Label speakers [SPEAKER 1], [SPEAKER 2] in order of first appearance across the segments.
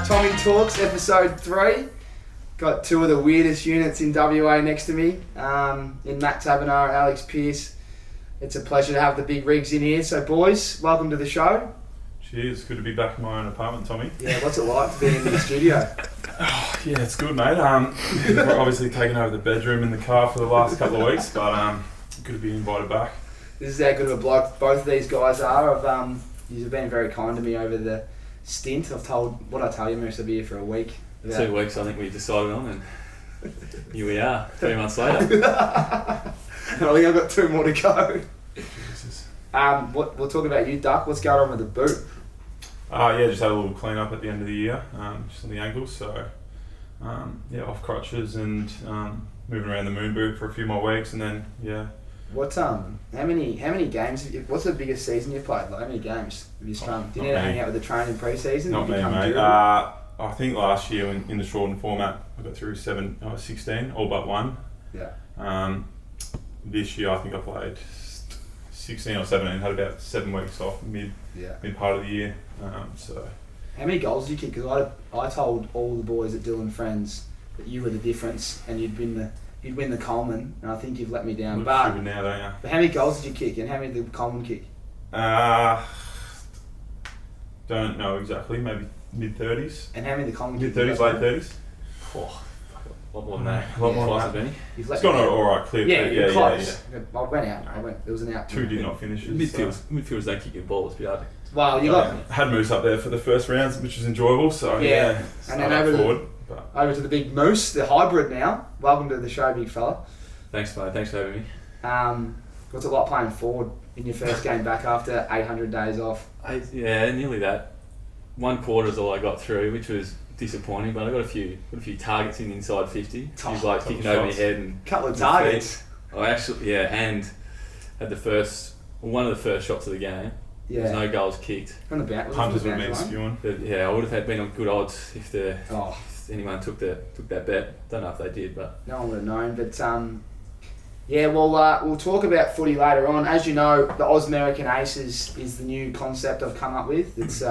[SPEAKER 1] Tommy Talks, episode 3. Got two of the weirdest units in WA next to me, in Matt Taberner Alex Pearce. It's a pleasure to have the big rigs in here. So boys, welcome to the show.
[SPEAKER 2] Cheers, good to be back in my own apartment, Tommy.
[SPEAKER 1] Yeah, what's it like to be in the studio?
[SPEAKER 2] Oh, yeah, it's good, mate. We've obviously taken over the bedroom in the car for the last couple of weeks, but good to be invited back.
[SPEAKER 1] This is how good of a bloke both of these guys are. You've been very kind to me over the stint. I've told, what I tell you, Moose, I'll be here for a week.
[SPEAKER 3] 2 weeks, I think we decided on, and here we are, 3 months later.
[SPEAKER 1] And I think I've got 2 more to go.
[SPEAKER 2] Jesus.
[SPEAKER 1] We'll talk about you, Duck. What's going on with the boot?
[SPEAKER 2] Yeah, just had a little clean up at the end of the year, just on the ankles, so off crutches and moving around the moon boot for a few more weeks, and then
[SPEAKER 1] What's how many games? What's the biggest season you've played? Like, how many games have you strung? Did you need to hang out with the training pre-season?
[SPEAKER 2] Not me, mate. I think last year in the shortened format, I got through 16, all but one.
[SPEAKER 1] Yeah.
[SPEAKER 2] This year, I think I played 16 or 17. Had about 7 weeks off mid part of the year. So.
[SPEAKER 1] How many goals did you kick? Because I told all the boys at Dylan Friends that you were the difference and you'd win the Coleman, and I think you've let me down.
[SPEAKER 2] But now, don't you?
[SPEAKER 1] But how many goals did you kick, and how many did the Coleman kick?
[SPEAKER 2] Don't know exactly. Maybe mid-30s.
[SPEAKER 1] And how many did the Coleman kick?
[SPEAKER 2] Mid-30s, late 30s.
[SPEAKER 3] Oh, a lot more than that.
[SPEAKER 2] A lot more than that.
[SPEAKER 3] Benny.
[SPEAKER 2] It's gone alright, clear.
[SPEAKER 1] Yeah, close. Yeah. I went out. There was an out.
[SPEAKER 2] 2 did not finish.
[SPEAKER 3] Midfielders don't kick your ball, it's a bit hard.
[SPEAKER 1] Well, you got
[SPEAKER 2] had Moose up there for the first rounds, which was enjoyable. So
[SPEAKER 1] and then over to the big Moose, the hybrid now. Welcome to the show, big fella.
[SPEAKER 3] Thanks, mate. Thanks for having me.
[SPEAKER 1] What's it like playing forward in your first game back after 800 days off?
[SPEAKER 3] Nearly that. 1 quarter is all I got through, which was disappointing, but I got a few targets in inside 50. He was like kicking over my head and
[SPEAKER 1] couple of targets.
[SPEAKER 3] And had one of the first shots of the game.
[SPEAKER 1] Yeah.
[SPEAKER 3] There's no goals kicked.
[SPEAKER 1] From the back.
[SPEAKER 2] Punters would have been spewing.
[SPEAKER 3] I would have been on good odds if anyone took that bet. Don't know if they did, but
[SPEAKER 1] no one would have known. But we'll talk about footy later on. As you know, the Ausmerican Aces is the new concept I've come up with. It's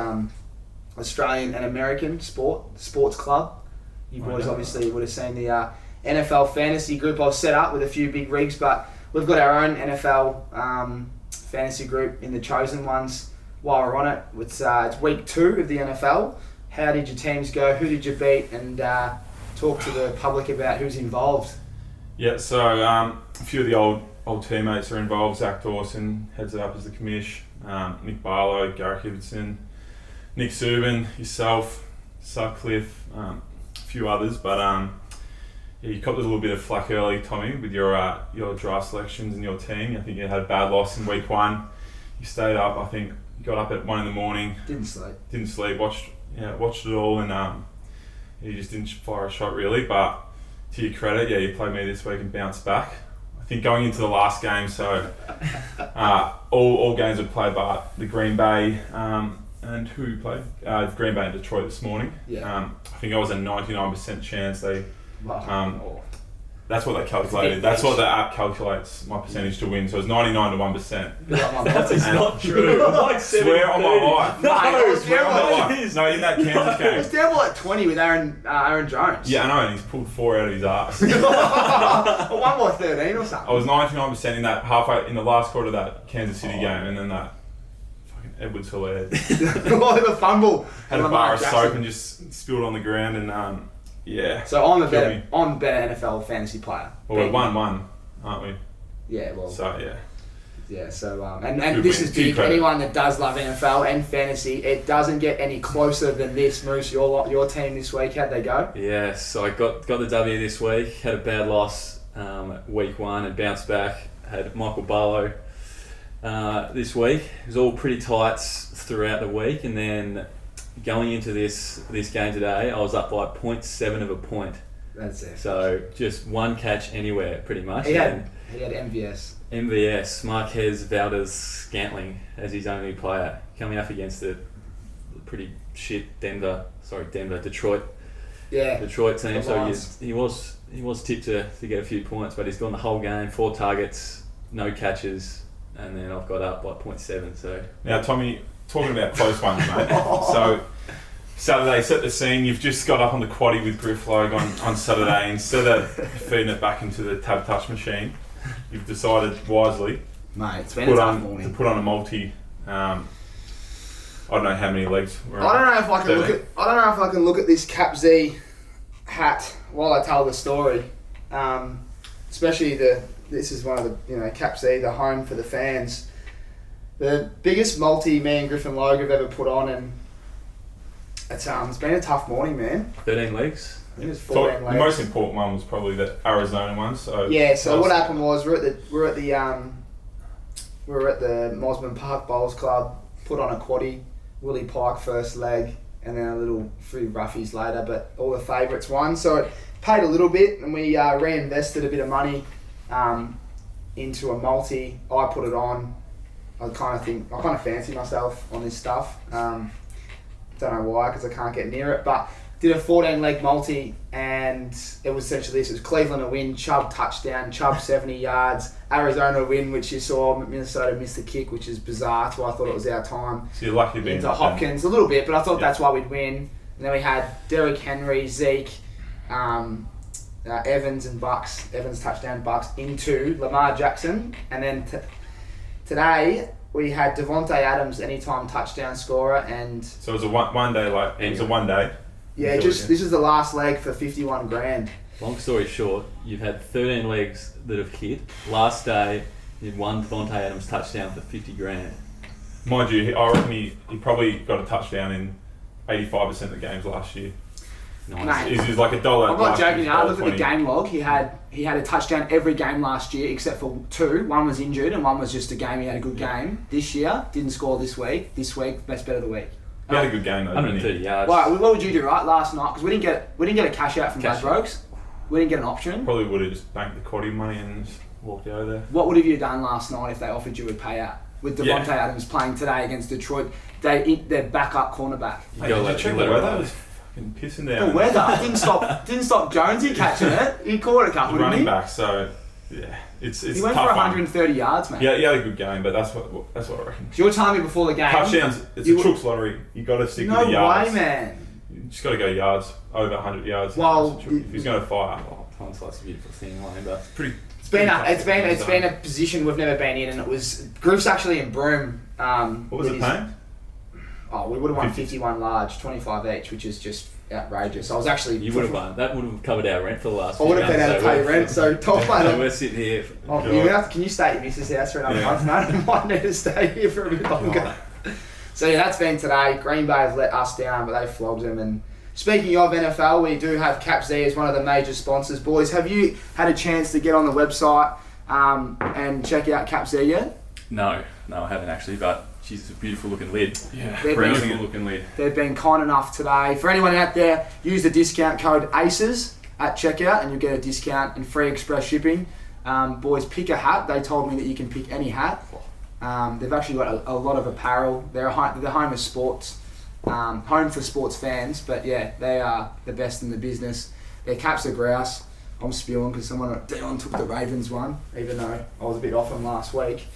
[SPEAKER 1] Australian and American sports club. You boys obviously would have seen the NFL fantasy group I've set up with a few big rigs, but we've got our own NFL fantasy group in the chosen ones. While we're on it, it's week 2 of the NFL. How did your teams go? Who did you beat? And talk to the public about who's involved.
[SPEAKER 2] Yeah, so a few of the old teammates are involved. Zach Dawson heads it up as the commish. Nick Barlow, Garrick Ibbotson, Nick Subin, yourself, Sutcliffe, a few others. But you copped a little bit of flack early, Tommy, with your draft selections and your team. I think you had a bad loss in week 1. You stayed up. I think you got up at 1 a.m.
[SPEAKER 1] Didn't sleep.
[SPEAKER 2] Watched it all, and you just didn't fire a shot really. But to your credit, you played me this week and bounced back. I think going into the last game, so all games were played but the Green Bay and who played? Green Bay and Detroit this morning.
[SPEAKER 1] Yeah.
[SPEAKER 2] I think I was a 99% chance they. That's what they calculated.
[SPEAKER 1] That's
[SPEAKER 2] That's what the app calculates my percentage to win. So it's 99 to 1%.
[SPEAKER 3] That's not true.
[SPEAKER 2] I swear on my life.
[SPEAKER 1] No,
[SPEAKER 2] Swear on my life. No, in that Kansas game.
[SPEAKER 1] It was down by like 20 with Aaron Jones.
[SPEAKER 2] Yeah, I know, and he's pulled 4 out of his ass.
[SPEAKER 1] Or 1 by 13 or something.
[SPEAKER 2] I was 99% in that halfway in the last quarter of that Kansas City game, and then that fucking Edwards Hilaire
[SPEAKER 1] the fumble.
[SPEAKER 2] had a bar of soap and just spilled on the ground, and
[SPEAKER 1] So I'm a better NFL fantasy player.
[SPEAKER 2] Well, we're 1-1, aren't we?
[SPEAKER 1] Yeah, well.
[SPEAKER 2] So yeah.
[SPEAKER 1] Yeah, so and this is big. Anyone that does love NFL and fantasy, it doesn't get any closer than this. Moose, your team this week, how'd they go?
[SPEAKER 3] Yeah, so I got the W this week. Had a bad loss week 1 and bounced back. Had Michael Barlow this week. It was all pretty tight throughout the week, and then going into this game today, I was up by 0.7 of a point.
[SPEAKER 1] That's it.
[SPEAKER 3] So just 1 catch anywhere, pretty much.
[SPEAKER 1] He had MVS,
[SPEAKER 3] Marquez Valdez-Scantling as his only player, coming up against the pretty shit Detroit team. So he was tipped to get a few points, but he's gone the whole game, 4 targets, no catches, and then I've got up by 0.7. So
[SPEAKER 2] now, Tommy, talking about close ones, mate. So Saturday, set the scene. You've just got up on the quaddie with Griff Logue on Saturday. Instead of feeding it back into the Tab Touch machine, you've decided wisely,
[SPEAKER 1] mate, it's been a tough morning.
[SPEAKER 2] To put on a multi. I don't know how many legs.
[SPEAKER 1] I don't know if I can look at this Cap Z hat while I tell the story. Especially this is one of the Cap Z, the home for the fans. The biggest multi me and Griffin Logue have ever put on, and it's been a tough morning, man.
[SPEAKER 3] 13 legs.
[SPEAKER 1] I think it's 14 legs.
[SPEAKER 2] The most important one was probably the Arizona one. So
[SPEAKER 1] what happened was we were at the Mosman Park Bowls Club, put on a quaddie, Willie Pike first leg, and then a little few roughies later, but all the favourites won. So it paid a little bit, and we reinvested a bit of money into a multi. I put it on. I kind of fancy myself on this stuff. Don't know why, because I can't get near it, but did a 14-leg multi, and it was essentially this. It was Cleveland a win, Chubb touchdown, Chubb 70 yards, Arizona win, which you saw. Minnesota missed the kick, which is bizarre. That's why I thought it was our time.
[SPEAKER 2] So you're lucky being
[SPEAKER 1] into Hopkins a little bit, but I thought that's why we'd win. And then we had Derrick Henry, Zeke, Evans and Bucks. Evans touchdown, Bucks into Lamar Jackson, and then today we had Devontae Adams anytime touchdown scorer, and
[SPEAKER 2] so it was a one day. It was a 1 day.
[SPEAKER 1] Yeah, this is the last leg for 51 grand.
[SPEAKER 3] Long story short, you've had 13 legs that have hit. Last day, you had one Devontae Adams touchdown for 50 grand.
[SPEAKER 2] Mind you, I reckon he probably got a touchdown in 85% of the games last year.
[SPEAKER 3] Nice.
[SPEAKER 1] Mate,
[SPEAKER 2] He's like $1.
[SPEAKER 1] I'm not joking. I look at the game log. He had a touchdown every game last year except for 2. One was injured and one was just a game. He had a good game. This year, didn't score this week. This week, best bet of the week.
[SPEAKER 2] He had a good game though.
[SPEAKER 3] 130 yards.
[SPEAKER 1] Right, what would you do last night? Because we didn't get a cash out from Ladbrokes. We didn't get an option.
[SPEAKER 2] Probably would have just banked the quaddie money and just walked over there.
[SPEAKER 1] What would have you done last night if they offered you a payout? With Devontae Adams playing today against Detroit, their backup cornerback.
[SPEAKER 2] Did you check the weather? It was fucking pissing down.
[SPEAKER 1] The weather didn't stop Jonesy catching it. He caught a couple.
[SPEAKER 2] Running back, so yeah, it's
[SPEAKER 1] he went
[SPEAKER 2] tough
[SPEAKER 1] for 130 yards, man.
[SPEAKER 2] Yeah, he had a good game, but that's what I reckon.
[SPEAKER 1] So you're telling me before the game,
[SPEAKER 2] touchdowns. It's a Trooks lottery. You got to stick with the yards.
[SPEAKER 1] No way, man.
[SPEAKER 2] You just got to go yards over 100 yards.
[SPEAKER 1] Well,
[SPEAKER 2] if he's going to fire,
[SPEAKER 3] hindsight's a beautiful thing, Wayne, but
[SPEAKER 1] it's been a position we've never been in, and it was Group's actually in Broome.
[SPEAKER 2] What was it paying?
[SPEAKER 1] Oh, we would have won 51 large, 25 each, which is just outrageous. I was actually...
[SPEAKER 3] You would have won. That would have covered our rent for the last
[SPEAKER 1] few months. I would have been able to pay rent, so top one.
[SPEAKER 3] We're sitting here.
[SPEAKER 1] Can you stay at your missus' house for another month, mate? I might need to stay here for a bit longer. So yeah, that's been today. Green Bay have let us down, but they flogged them. And speaking of NFL, we do have Cap Z as one of the major sponsors. Boys, have you had a chance to get on the website and check out Cap Z yet?
[SPEAKER 3] No, I haven't actually, but she's a beautiful looking lid.
[SPEAKER 2] Yeah,
[SPEAKER 3] beautiful looking lid.
[SPEAKER 1] They've been kind enough today. For anyone out there, use the discount code ACES at checkout and you'll get a discount and free express shipping. Boys, pick a hat. They told me that you can pick any hat. They've actually got a lot of apparel. They're home of sports, home for sports fans, but yeah, they are the best in the business. Their caps are grouse. I'm spewing because Dion took the Ravens one, even though I was a bit off them last week.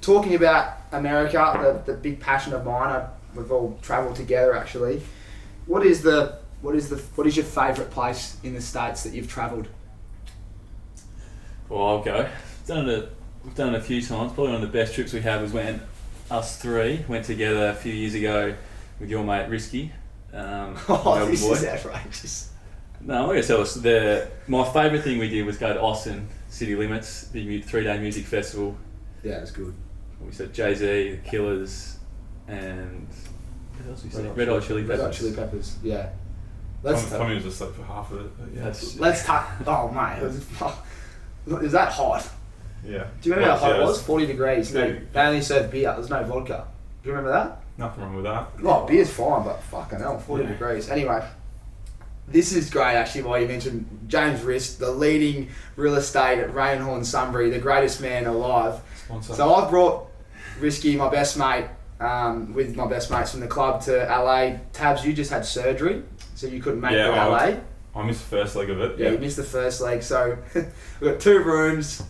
[SPEAKER 1] Talking about America, the big passion of mine. We've all travelled together actually. What is your favourite place in the States that you've travelled?
[SPEAKER 3] Well, I'll go. We've done it a few times. Probably one of the best trips we had was when us three went together a few years ago with your mate Risky.
[SPEAKER 1] This is outrageous.
[SPEAKER 3] No, I'm not going to tell us. My favourite thing we did was go to Austin City Limits, the 3-day music festival.
[SPEAKER 1] Yeah, it was good.
[SPEAKER 3] We said Jay-Z, The Killers, and what else we said? Red Hot Chili Peppers.
[SPEAKER 1] Red Hot Chili Peppers, yeah.
[SPEAKER 2] Tommy was asleep for half of it. Yeah.
[SPEAKER 1] Let's talk. Oh mate, is that hot?
[SPEAKER 2] Yeah.
[SPEAKER 1] Do you remember how hot it was? 40 degrees. They only served beer. There's no vodka. Do you remember that?
[SPEAKER 2] Nothing wrong with that.
[SPEAKER 1] Oh, beer's fine, but fucking hell, 40 degrees. Anyway, this is great actually. Why you mentioned James Risk, the leading real estate at Rainhorn Sunbury, the greatest man alive.
[SPEAKER 2] Sponsor.
[SPEAKER 1] So I've brought Risky, my best mate, with my best mates from the club to LA. Tabs, you just had surgery, so you couldn't make it to LA.
[SPEAKER 2] I missed the first leg of it.
[SPEAKER 1] Yeah, you missed the first leg. So we've got 2 rooms,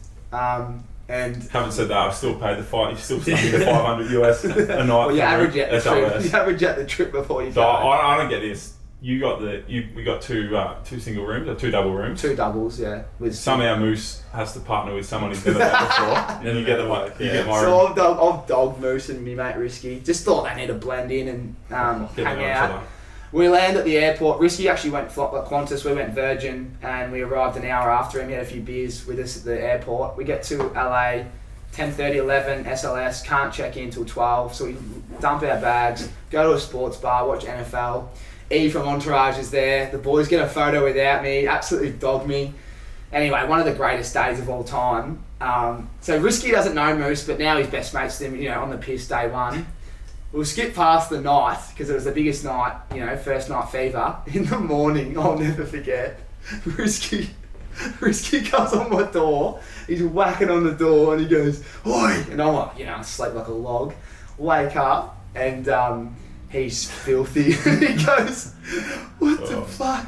[SPEAKER 1] And
[SPEAKER 2] haven't said that. I've still paid the fight. You still stuck me the $500 US a night.
[SPEAKER 1] Well, you average out the trip. You average out the trip before you go.
[SPEAKER 2] So I don't get this. We got two single rooms or two double rooms.
[SPEAKER 1] Two doubles, yeah.
[SPEAKER 2] Somehow Moose has to partner with someone he's never met before. And you get the one. You get my room.
[SPEAKER 1] So I've dogged Moose and me mate Risky. Just thought they need to blend in and hang out. We land at the airport. Risky actually went Qantas. We went Virgin, and we arrived an hour after him. He had a few beers with us at the airport. We get to LA, 10:30, 11, SLS. Can't check in till 12, so we dump our bags, go to a sports bar, watch NFL. E from Entourage is there. The boys get a photo without me. Absolutely dogged me. Anyway, one of the greatest days of all time. So Risky doesn't know Moose, but now he's best mates with him. On the piss day one. We'll skip past the night because it was the biggest night. First night fever. In the morning, I'll never forget. Risky comes on my door. He's whacking on the door and he goes, "Oi!" And I'm like, sleep like a log. Wake up and. He's filthy. He goes, "What the fuck?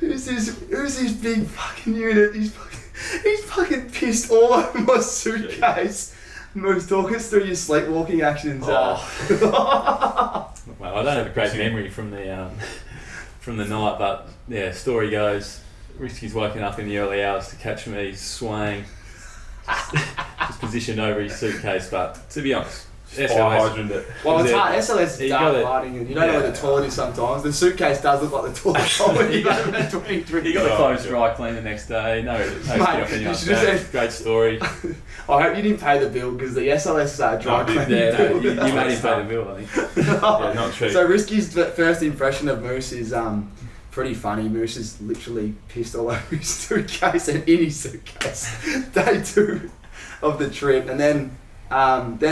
[SPEAKER 1] Who's this big fucking unit? He's fucking pissed all over my suitcase." Moose, talk us through your sleepwalking actions.
[SPEAKER 3] Well, I don't have a great memory from the night, but yeah, story goes, Risky's woken up in the early hours to catch me swaying, just positioned over his suitcase. But to be honest,
[SPEAKER 2] SLS.
[SPEAKER 1] Well, it's hard. SLS is dark lighting, and you don't know where the toilet is sometimes. The suitcase does look like the toilet. You got
[SPEAKER 3] the clothes dry clean the next day. No mate, great story.
[SPEAKER 1] I hope you didn't pay the bill because the SLS dry cleaning bill.
[SPEAKER 3] You made him pay the bill, I think.
[SPEAKER 2] Yeah, not cheap.
[SPEAKER 1] So Risky's first impression of Moose is pretty funny. Moose is literally pissed all over his suitcase and in his suitcase. Day 2 of the trip, and then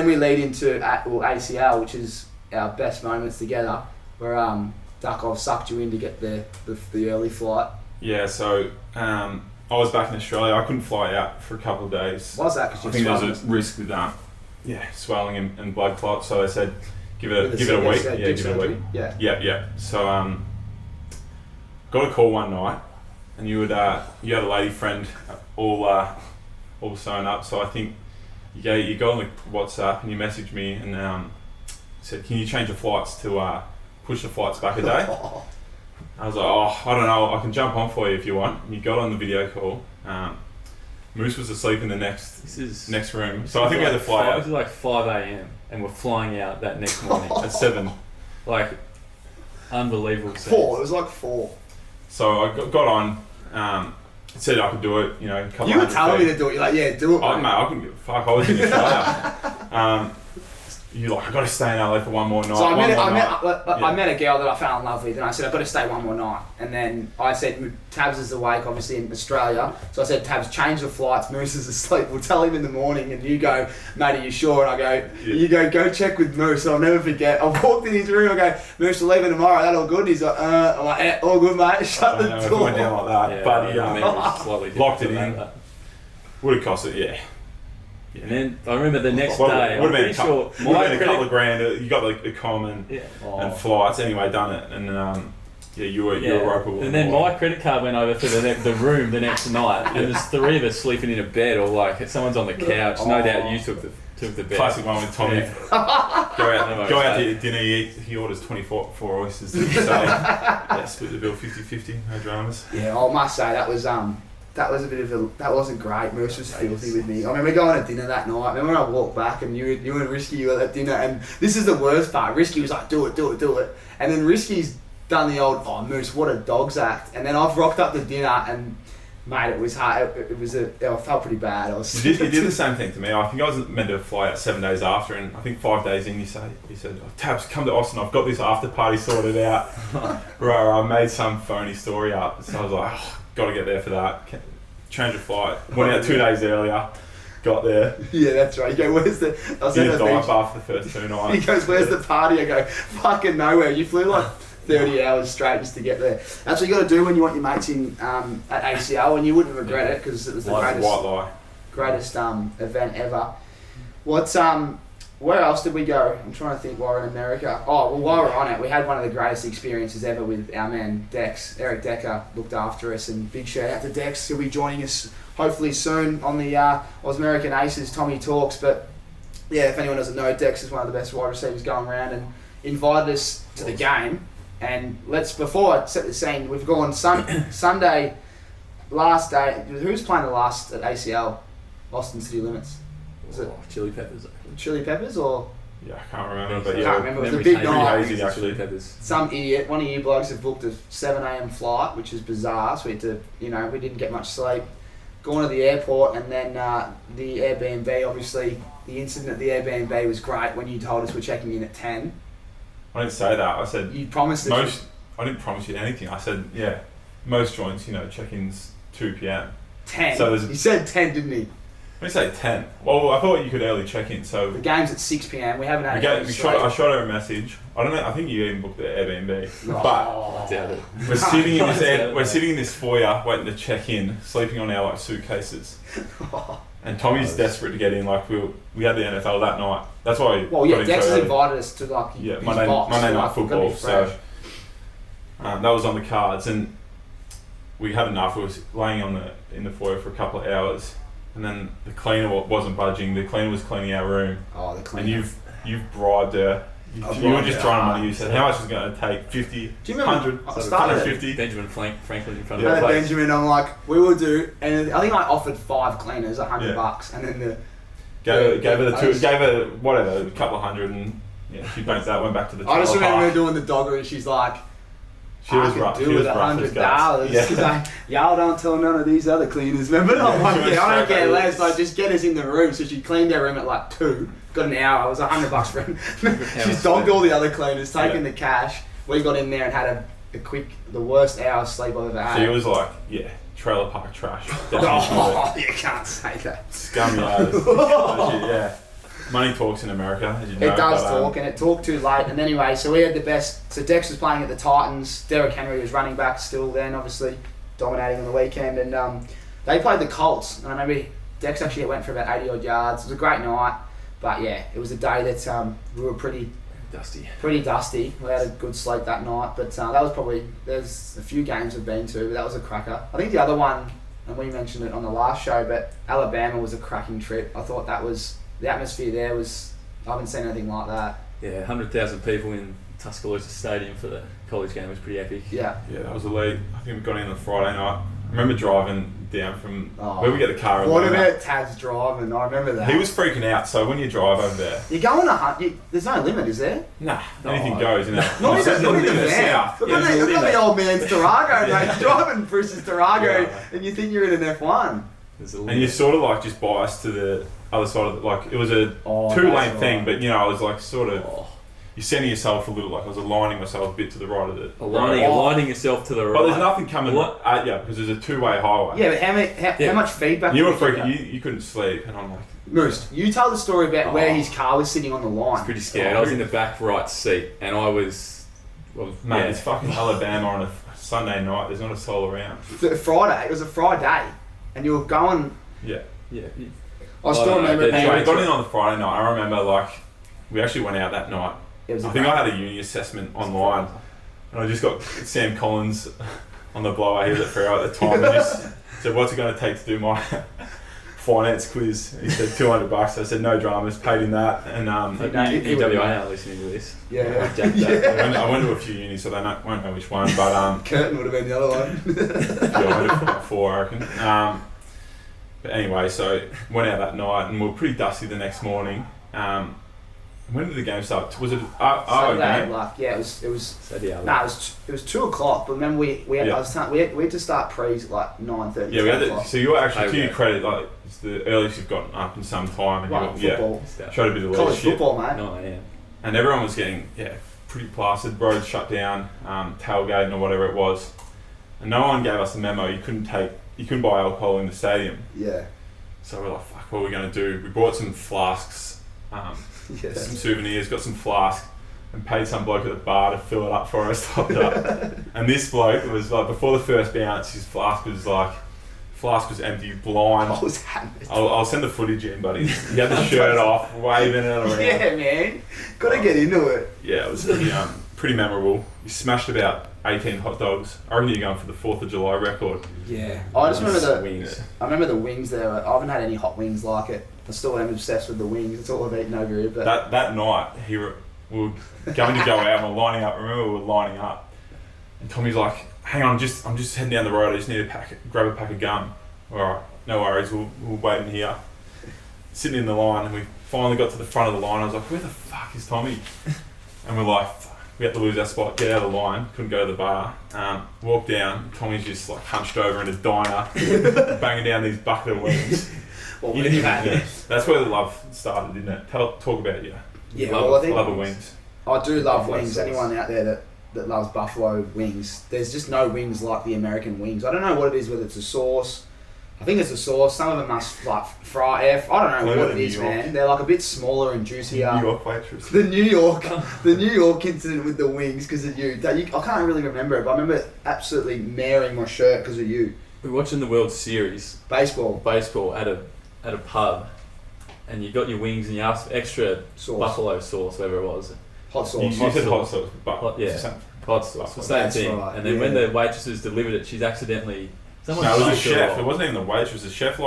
[SPEAKER 1] we lead into ACL, which is our best moments together, where Duckov sucked you in to get the early flight.
[SPEAKER 2] Yeah, so I was back in Australia. I couldn't fly out for a couple of days.
[SPEAKER 1] Why was that?
[SPEAKER 2] I think there was a risk with swelling and blood clots. So they said give it a week. Give it a week. Yeah. So got a call one night, and you had a lady friend all sewn up. So I think. You go on the WhatsApp and you messaged me and said, "Can you change the flights to push the flights back a day?" I was like, I don't know, I can jump on for you if you want. And you got on the video call. Moose was asleep in the next room, so I think we had to fly out.
[SPEAKER 3] It was like 5 a.m. and we're flying out that next morning
[SPEAKER 2] at 7.
[SPEAKER 3] Like, unbelievable.
[SPEAKER 1] 4. It was like 4.
[SPEAKER 2] So I got on. Said I could do it, a couple
[SPEAKER 1] You were telling me to do it. You're like, yeah, do it, mate.
[SPEAKER 2] Mate, I couldn't give a fuck. I was in Australia. You're like, I got to stay in LA for one more night.
[SPEAKER 1] So I met a girl that I fell in love with, and I said, I've got to stay one more night. And then I said, Tabs is awake, obviously, in Australia. So I said, Tabs, change the flights. Moose is asleep. We'll tell him in the morning. And you go, mate, are you sure? And I go, you go check with Moose. And I'll never forget. I walked in his room. I go, Moose, we're leaving tomorrow. That all good? And he's like, I'm like, yeah, all good, mate. Shut the door.
[SPEAKER 2] It went down like that. But he locked it in. Would have cost it, yeah.
[SPEAKER 3] And then I remember the next day.
[SPEAKER 2] Would have been a couple of grand. You got the comm and flights. Anyway, done it, and you were ropeable.
[SPEAKER 3] And then my credit card went over for the room the next night, and there's 3 of us sleeping in a bed, or like someone's on the couch. No doubt you took the bed.
[SPEAKER 2] Classic one with Tommy. Go out to dinner. He orders 24 oysters. So split the bill 50-50. No dramas.
[SPEAKER 1] Yeah, I must say that was that wasn't great. Moose was filthy with me. I mean, we're going to dinner that night. Remember when I walked back and you and Risky were at dinner, and this is the worst part. Risky was like, do it. And then Risky's done the old, Moose, what a dog's act. And then I've rocked up the dinner and, mate, it was hard. I felt pretty bad.
[SPEAKER 2] You did the same thing to me. I think I was meant to fly out 7 days after, and I think 5 days in, you said, Tabs, come to Austin. I've got this after party sorted out. I made some phony story up. So I was like, got to get there for that. Change of flight. Went out 2 days earlier. Got there.
[SPEAKER 1] Yeah, that's right. You go, where's the... I was
[SPEAKER 2] in a dive bar for the first 2 nights.
[SPEAKER 1] He goes, where's the party? I go, fucking nowhere. You flew like 30 hours straight just to get there. That's what you got to do when you want your mates in at ACL, and you wouldn't regret it because it was the greatest event ever. What Where else did we go? I'm trying to think while we're in America. Oh, well, while we're on it, we had one of the greatest experiences ever with our man Dex. Eric Decker looked after us, and big shout out to Dex. He'll be joining us hopefully soon on the Ausmerican Aces Tommy Talks. But yeah, if anyone doesn't know, Dex is one of the best wide receivers going around and invited us to the game. And before I set the scene, we've gone Sunday, last day. Who's playing the last at ACL? Austin City Limits. Is it
[SPEAKER 3] Chili Peppers?
[SPEAKER 1] Chili Peppers or?
[SPEAKER 2] Yeah, I can't remember, but
[SPEAKER 1] I
[SPEAKER 2] yeah.
[SPEAKER 1] can't remember. It was a big night.
[SPEAKER 2] Hazy, actually.
[SPEAKER 1] Some idiot, one of you blokes have booked a 7 a.m. flight, which is bizarre. So we had to, we didn't get much sleep. Going to the airport, and then the Airbnb, obviously, the incident at the Airbnb was great when you told us we're checking in at 10.
[SPEAKER 2] I didn't say that. I said...
[SPEAKER 1] You promised us...
[SPEAKER 2] I didn't promise you anything. I said, yeah, most joints, check-in's 2 p.m.
[SPEAKER 1] 10?
[SPEAKER 2] So
[SPEAKER 1] he said 10, didn't he?
[SPEAKER 2] Let me say 10. Well, I thought you could early check in, so...
[SPEAKER 1] The game's at 6 p.m. We haven't had
[SPEAKER 2] I shot her a message. I don't know, I think you even booked the Airbnb.
[SPEAKER 3] I doubt it.
[SPEAKER 2] We're sitting in this foyer waiting to check in, sleeping on our suitcases. And Tommy's desperate to get in. We had the NFL that night. That's why.
[SPEAKER 1] Well, yeah, Dex has invited us to his
[SPEAKER 2] Monday night football. So that was on the cards, and we had enough. We was laying in the foyer for a couple of hours, and then the cleaner wasn't budging. The cleaner was cleaning our room.
[SPEAKER 1] Oh, the cleaner.
[SPEAKER 2] And you've bribed her. You were just throwing money. You said how much was going to take? 50,
[SPEAKER 1] do you remember
[SPEAKER 2] 100, 150.
[SPEAKER 3] Benjamin Franklin in front
[SPEAKER 1] of
[SPEAKER 3] the place.
[SPEAKER 1] Benjamin, I'm like, we will do, and I think I offered 5 cleaners $100, and then
[SPEAKER 2] gave her whatever, a couple of hundred, and she banked that. Went back to the.
[SPEAKER 1] I just remember her doing the dogger, and she's like,
[SPEAKER 2] she was rough.
[SPEAKER 1] Do with $100. She's like, y'all don't tell none of these other cleaners, remember? I'm like, I don't care less. Like, just get us in the room. So she cleaned our room at 2. Got an hour. It was $100 for him. She's dogged all the other cleaners, taken the cash. We got in there and had the worst hour of sleep I've ever had.
[SPEAKER 2] She was like, trailer park trash.
[SPEAKER 1] You can't say that.
[SPEAKER 2] Scummy ass. Yeah. Money talks in America, as you know.
[SPEAKER 1] It does talk, and it talked too late. And anyway, so we had the best. So Dex was playing at the Titans. Derrick Henry was running back still then, obviously dominating on the weekend. And they played the Colts. And I remember Dex actually went for about 80 odd yards. It was a great night. But yeah, it was a day that we were pretty dusty. We had a good sleep that night. But that was probably, there's a few games I've been to, but that was a cracker. I think the other one, and we mentioned it on the last show, but Alabama was a cracking trip. I thought that was, the atmosphere there was, I haven't seen anything like that.
[SPEAKER 3] Yeah, 100,000 people in Tuscaloosa Stadium for the college game was pretty epic.
[SPEAKER 1] Yeah.
[SPEAKER 2] Yeah, that was elite. I think we got in on Friday night. I remember driving down from where we get the car.
[SPEAKER 1] What about Tad's driving? I remember that.
[SPEAKER 2] He was freaking out. So when you drive over there,
[SPEAKER 1] you're going 100. There's no limit, is there?
[SPEAKER 2] Nah, anything goes.
[SPEAKER 1] Not even the van. Look at the old man's Tarago, mate. Driving Bruce's Tarago, and you think you're in an F1.
[SPEAKER 2] And you're sort of just biased to the other side of it. It was a 2-lane thing, but I was sort of. You're sending yourself a little, I was aligning myself a bit to the right of it.
[SPEAKER 3] Aligning yourself to the right.
[SPEAKER 2] But there's nothing coming at you because there's a 2-way highway.
[SPEAKER 1] Yeah, but how much feedback?
[SPEAKER 2] You were freaking. You couldn't sleep, and I'm like,
[SPEAKER 1] Moose, you tell the story about where his car was sitting on the line.
[SPEAKER 3] I was pretty scared. I was in the back right seat, and I was.
[SPEAKER 2] Mate, it's fucking Alabama on a Sunday night. There's not a soul around.
[SPEAKER 1] Friday. It was a Friday, and you were going.
[SPEAKER 2] Yeah.
[SPEAKER 1] I still remember.
[SPEAKER 2] Anyway, we got in on the Friday night. I remember we actually went out that night. I think I had a uni assessment online, and I just got Sam Collins on the blower. He was at Freo at the time, and just said, "What's it going to take to do my finance quiz?" He said $200. I said, "No dramas." Paid him that, and
[SPEAKER 3] EWA listening to this.
[SPEAKER 1] Yeah.
[SPEAKER 2] I went to a few unis, so they won't know which one. But
[SPEAKER 1] Curtin would have been the other one.
[SPEAKER 2] I went to 4, I reckon. But anyway, so went out that night, and we were pretty dusty the next morning. When did the game start? Was it
[SPEAKER 1] Saturday? It was.
[SPEAKER 3] Saturday.
[SPEAKER 1] No, it was 2 o'clock. But remember, we had to start pre's 9:30.
[SPEAKER 2] Yeah, we had so you were actually, to your credit, it's the earliest you've gotten up in some time, and
[SPEAKER 1] football.
[SPEAKER 2] Showed a bit of
[SPEAKER 1] college football, mate.
[SPEAKER 3] 9 a.m.
[SPEAKER 2] And everyone was getting pretty plastered. Roads shut down, tailgating or whatever it was, and no one gave us the memo. You couldn't buy alcohol in the stadium.
[SPEAKER 1] Yeah.
[SPEAKER 2] So we're like, fuck, what are we going to do? We bought some flasks. Some souvenirs, got some flask, and paid some bloke at the bar to fill it up for us, topped up. And this bloke was before the first bounce, his flask was flask was empty, blind.
[SPEAKER 1] I was hammered.
[SPEAKER 2] I'll send the footage in, buddy. He had the shirt off, waving it around.
[SPEAKER 1] Yeah, man. Got to get into it.
[SPEAKER 2] Yeah, it was pretty memorable. You smashed about 18 hot dogs. I reckon you're going for the 4th of July record.
[SPEAKER 1] Yeah. I just remember the
[SPEAKER 3] wings.
[SPEAKER 1] Yeah. I remember the wings there. I haven't had any hot wings like it. I still am obsessed with the wings. It's all I've eaten over here. But
[SPEAKER 2] that night, we were going to go out and we're lining up. Remember, we were lining up. And Tommy's like, hang on, I'm just heading down the road. I just need to grab a pack of gum. All right, no worries. We'll wait in here. Sitting in the line, and we finally got to the front of the line. I was like, where the fuck is Tommy? And we're like, fuck, we had to lose our spot. Get out of the line. Couldn't go to the bar. Walk down. Tommy's just like hunched over in a diner, banging down these bucket of wings.
[SPEAKER 1] Well,
[SPEAKER 2] yeah. That's where the love started, didn't it? Talk about you.
[SPEAKER 1] Yeah,
[SPEAKER 2] I think love of wings.
[SPEAKER 1] I do love wings. Anyone out there that loves buffalo wings, there's just no wings like the American wings. I don't know what it is, whether it's a sauce. I think it's a sauce. Some of them must like fry air. I don't know what it is, man. They're like a bit smaller and juicier.
[SPEAKER 2] New York waitress.
[SPEAKER 1] The New York incident with the wings because of you. I can't really remember it, but I remember absolutely marrying my shirt because of you.
[SPEAKER 3] We were watching the World Series.
[SPEAKER 1] Baseball
[SPEAKER 3] at a pub, and you got your wings and you asked for extra
[SPEAKER 1] sauce.
[SPEAKER 3] Buffalo sauce, whatever it was.
[SPEAKER 1] Hot sauce.
[SPEAKER 2] You said hot sauce, but
[SPEAKER 3] hot sauce. The same thing. Right. And then when the waitresses delivered it, she's accidentally.
[SPEAKER 2] No, it was a chef. It wasn't even the waitress. The chef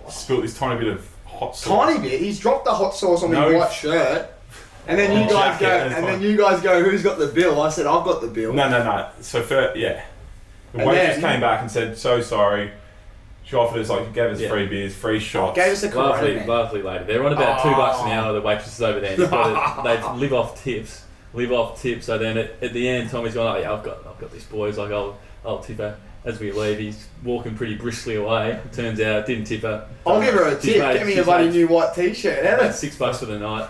[SPEAKER 2] spilled this tiny bit of hot sauce.
[SPEAKER 1] Tiny bit. He's dropped the hot sauce on my white shirt, and then you guys go. Who's got the bill? I said, I've got the bill.
[SPEAKER 2] No. So the waitress came back and said, so sorry. She offered us gave us free beers, free shots.
[SPEAKER 1] Gave us a
[SPEAKER 3] lovely lady. They're on about $2 an hour. The waitresses over there. They live off tips. So then at the end, Tommy's going, oh yeah, I've got this boys. Like I'll tip her. As we leave, he's walking pretty briskly away. It turns out, didn't tip her.
[SPEAKER 1] I'll give her a tip. Get me a bloody new white t-shirt.
[SPEAKER 3] $6 for the night.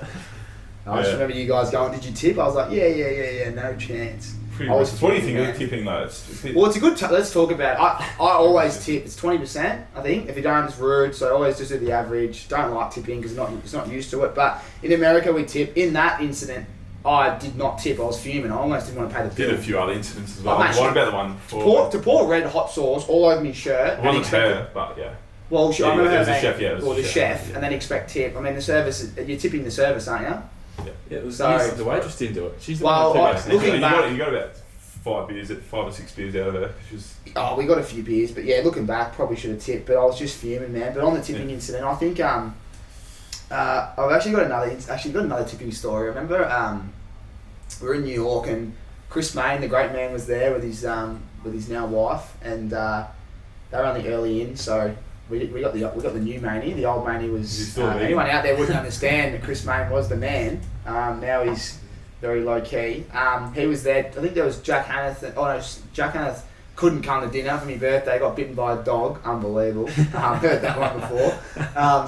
[SPEAKER 1] I just remember you guys going, did you tip? I was like, yeah, no chance.
[SPEAKER 2] What do you think of tipping though?
[SPEAKER 1] Well, it's a good. Let's talk about it. I always tip. It's 20%, I think. If you don't, it's rude. So I always just do the average. Don't like tipping because it's not used to it. But in America, we tip. In that incident, I did not tip. I was fuming. I almost didn't want to pay the bill.
[SPEAKER 2] Did a few other incidents as well. What about the one
[SPEAKER 1] to pour red hot sauce all over my shirt?
[SPEAKER 2] It wasn't her, but yeah.
[SPEAKER 1] Well, I remember her name.
[SPEAKER 2] The
[SPEAKER 1] chef, and then expect tip. I mean, the service. You're tipping the service, aren't you?
[SPEAKER 3] Yeah, it was the waitress didn't do it. She's the one
[SPEAKER 2] looking back, you got about 5 or 6 beers out of her.
[SPEAKER 1] We got a few beers, but yeah, looking back, probably should have tipped. But I was just fuming, man. But on the tipping incident, I think I've actually got another tipping story. I remember we were in New York and Chris Main, the great man, was there with his now wife, and they were only early in, so. We got the new Maney. The old Maney was anyone out there wouldn't understand that Chris Main was the man. Now he's very low key. He was there. I think there was Jack Hanneth. Jack Hanneth couldn't come to dinner for my birthday. Got bitten by a dog. Unbelievable. Heard that one before.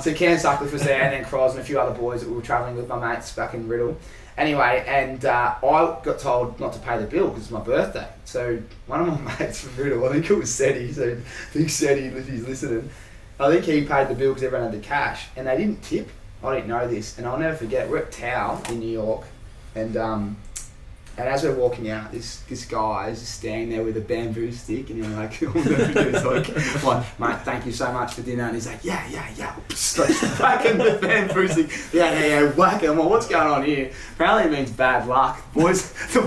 [SPEAKER 1] So Cam Sutcliffe was there, and then Cross and a few other boys that we were travelling with, my mates back in Riddle. Anyway, and I got told not to pay the bill because it's my birthday. So one of my mates from Riddle, I think it was Seti, so big Seti if he's listening. I think he paid the bill because everyone had the cash, and they didn't tip. I didn't know this, and I'll never forget. We're at Tao in New York, and as we're walking out, this guy is just standing there with a bamboo stick, and he's like, mate, thank you so much for dinner, and he's like, yeah, whacking the bamboo stick, yeah, whack him. Well, what's going on here? Apparently it means bad luck. The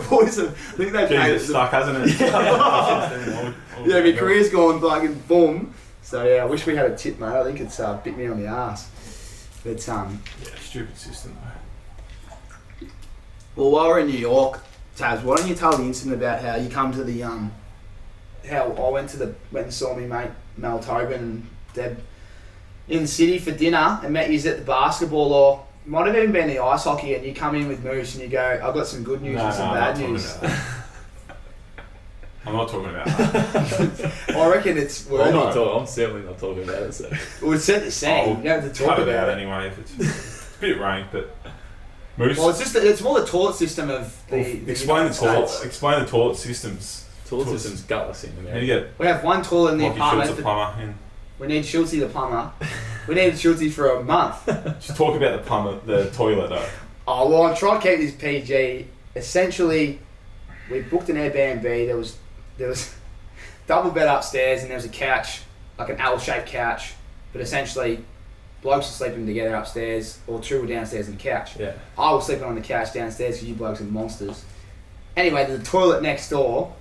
[SPEAKER 1] boys have, I think they've made it
[SPEAKER 2] stuck, hasn't it?
[SPEAKER 1] Yeah, my career's gone fucking boom. So yeah, I wish we had a tip, mate. I think it's bit me on the arse. But
[SPEAKER 2] stupid system though.
[SPEAKER 1] Well, while we're in New York, Tabs, why don't you tell the incident about how you come to the how I went and saw me mate Matt Taberner and Deb in the city for dinner and met you at the basketball, or might have even been the ice hockey, and you come in with Moose and you go, I've got some good news and some bad news.
[SPEAKER 2] I'm not talking about that.
[SPEAKER 1] I reckon it's worthy.
[SPEAKER 3] I'm certainly not talking about it. So.
[SPEAKER 1] Well, set the scene. You have to talk about it
[SPEAKER 2] anyway. If it's a bit rank, but Moose.
[SPEAKER 1] Well, it's more the toilet system of the.
[SPEAKER 2] Explain the toilet systems.
[SPEAKER 3] Toilet system's gutless in America.
[SPEAKER 1] We have one toilet in the apartment. We need Schultzy the plumber. We need Schultzy for a month.
[SPEAKER 2] Just talk about the plumber, the toilet though.
[SPEAKER 1] Oh well, I'm trying to keep this PG. Essentially, we booked an Airbnb. There was double bed upstairs, and there was a couch like an L-shaped couch, but essentially blokes are sleeping together upstairs or two were downstairs on the couch.
[SPEAKER 3] Yeah.
[SPEAKER 1] I was sleeping on the couch downstairs because you blokes are monsters. Anyway, there's a toilet next door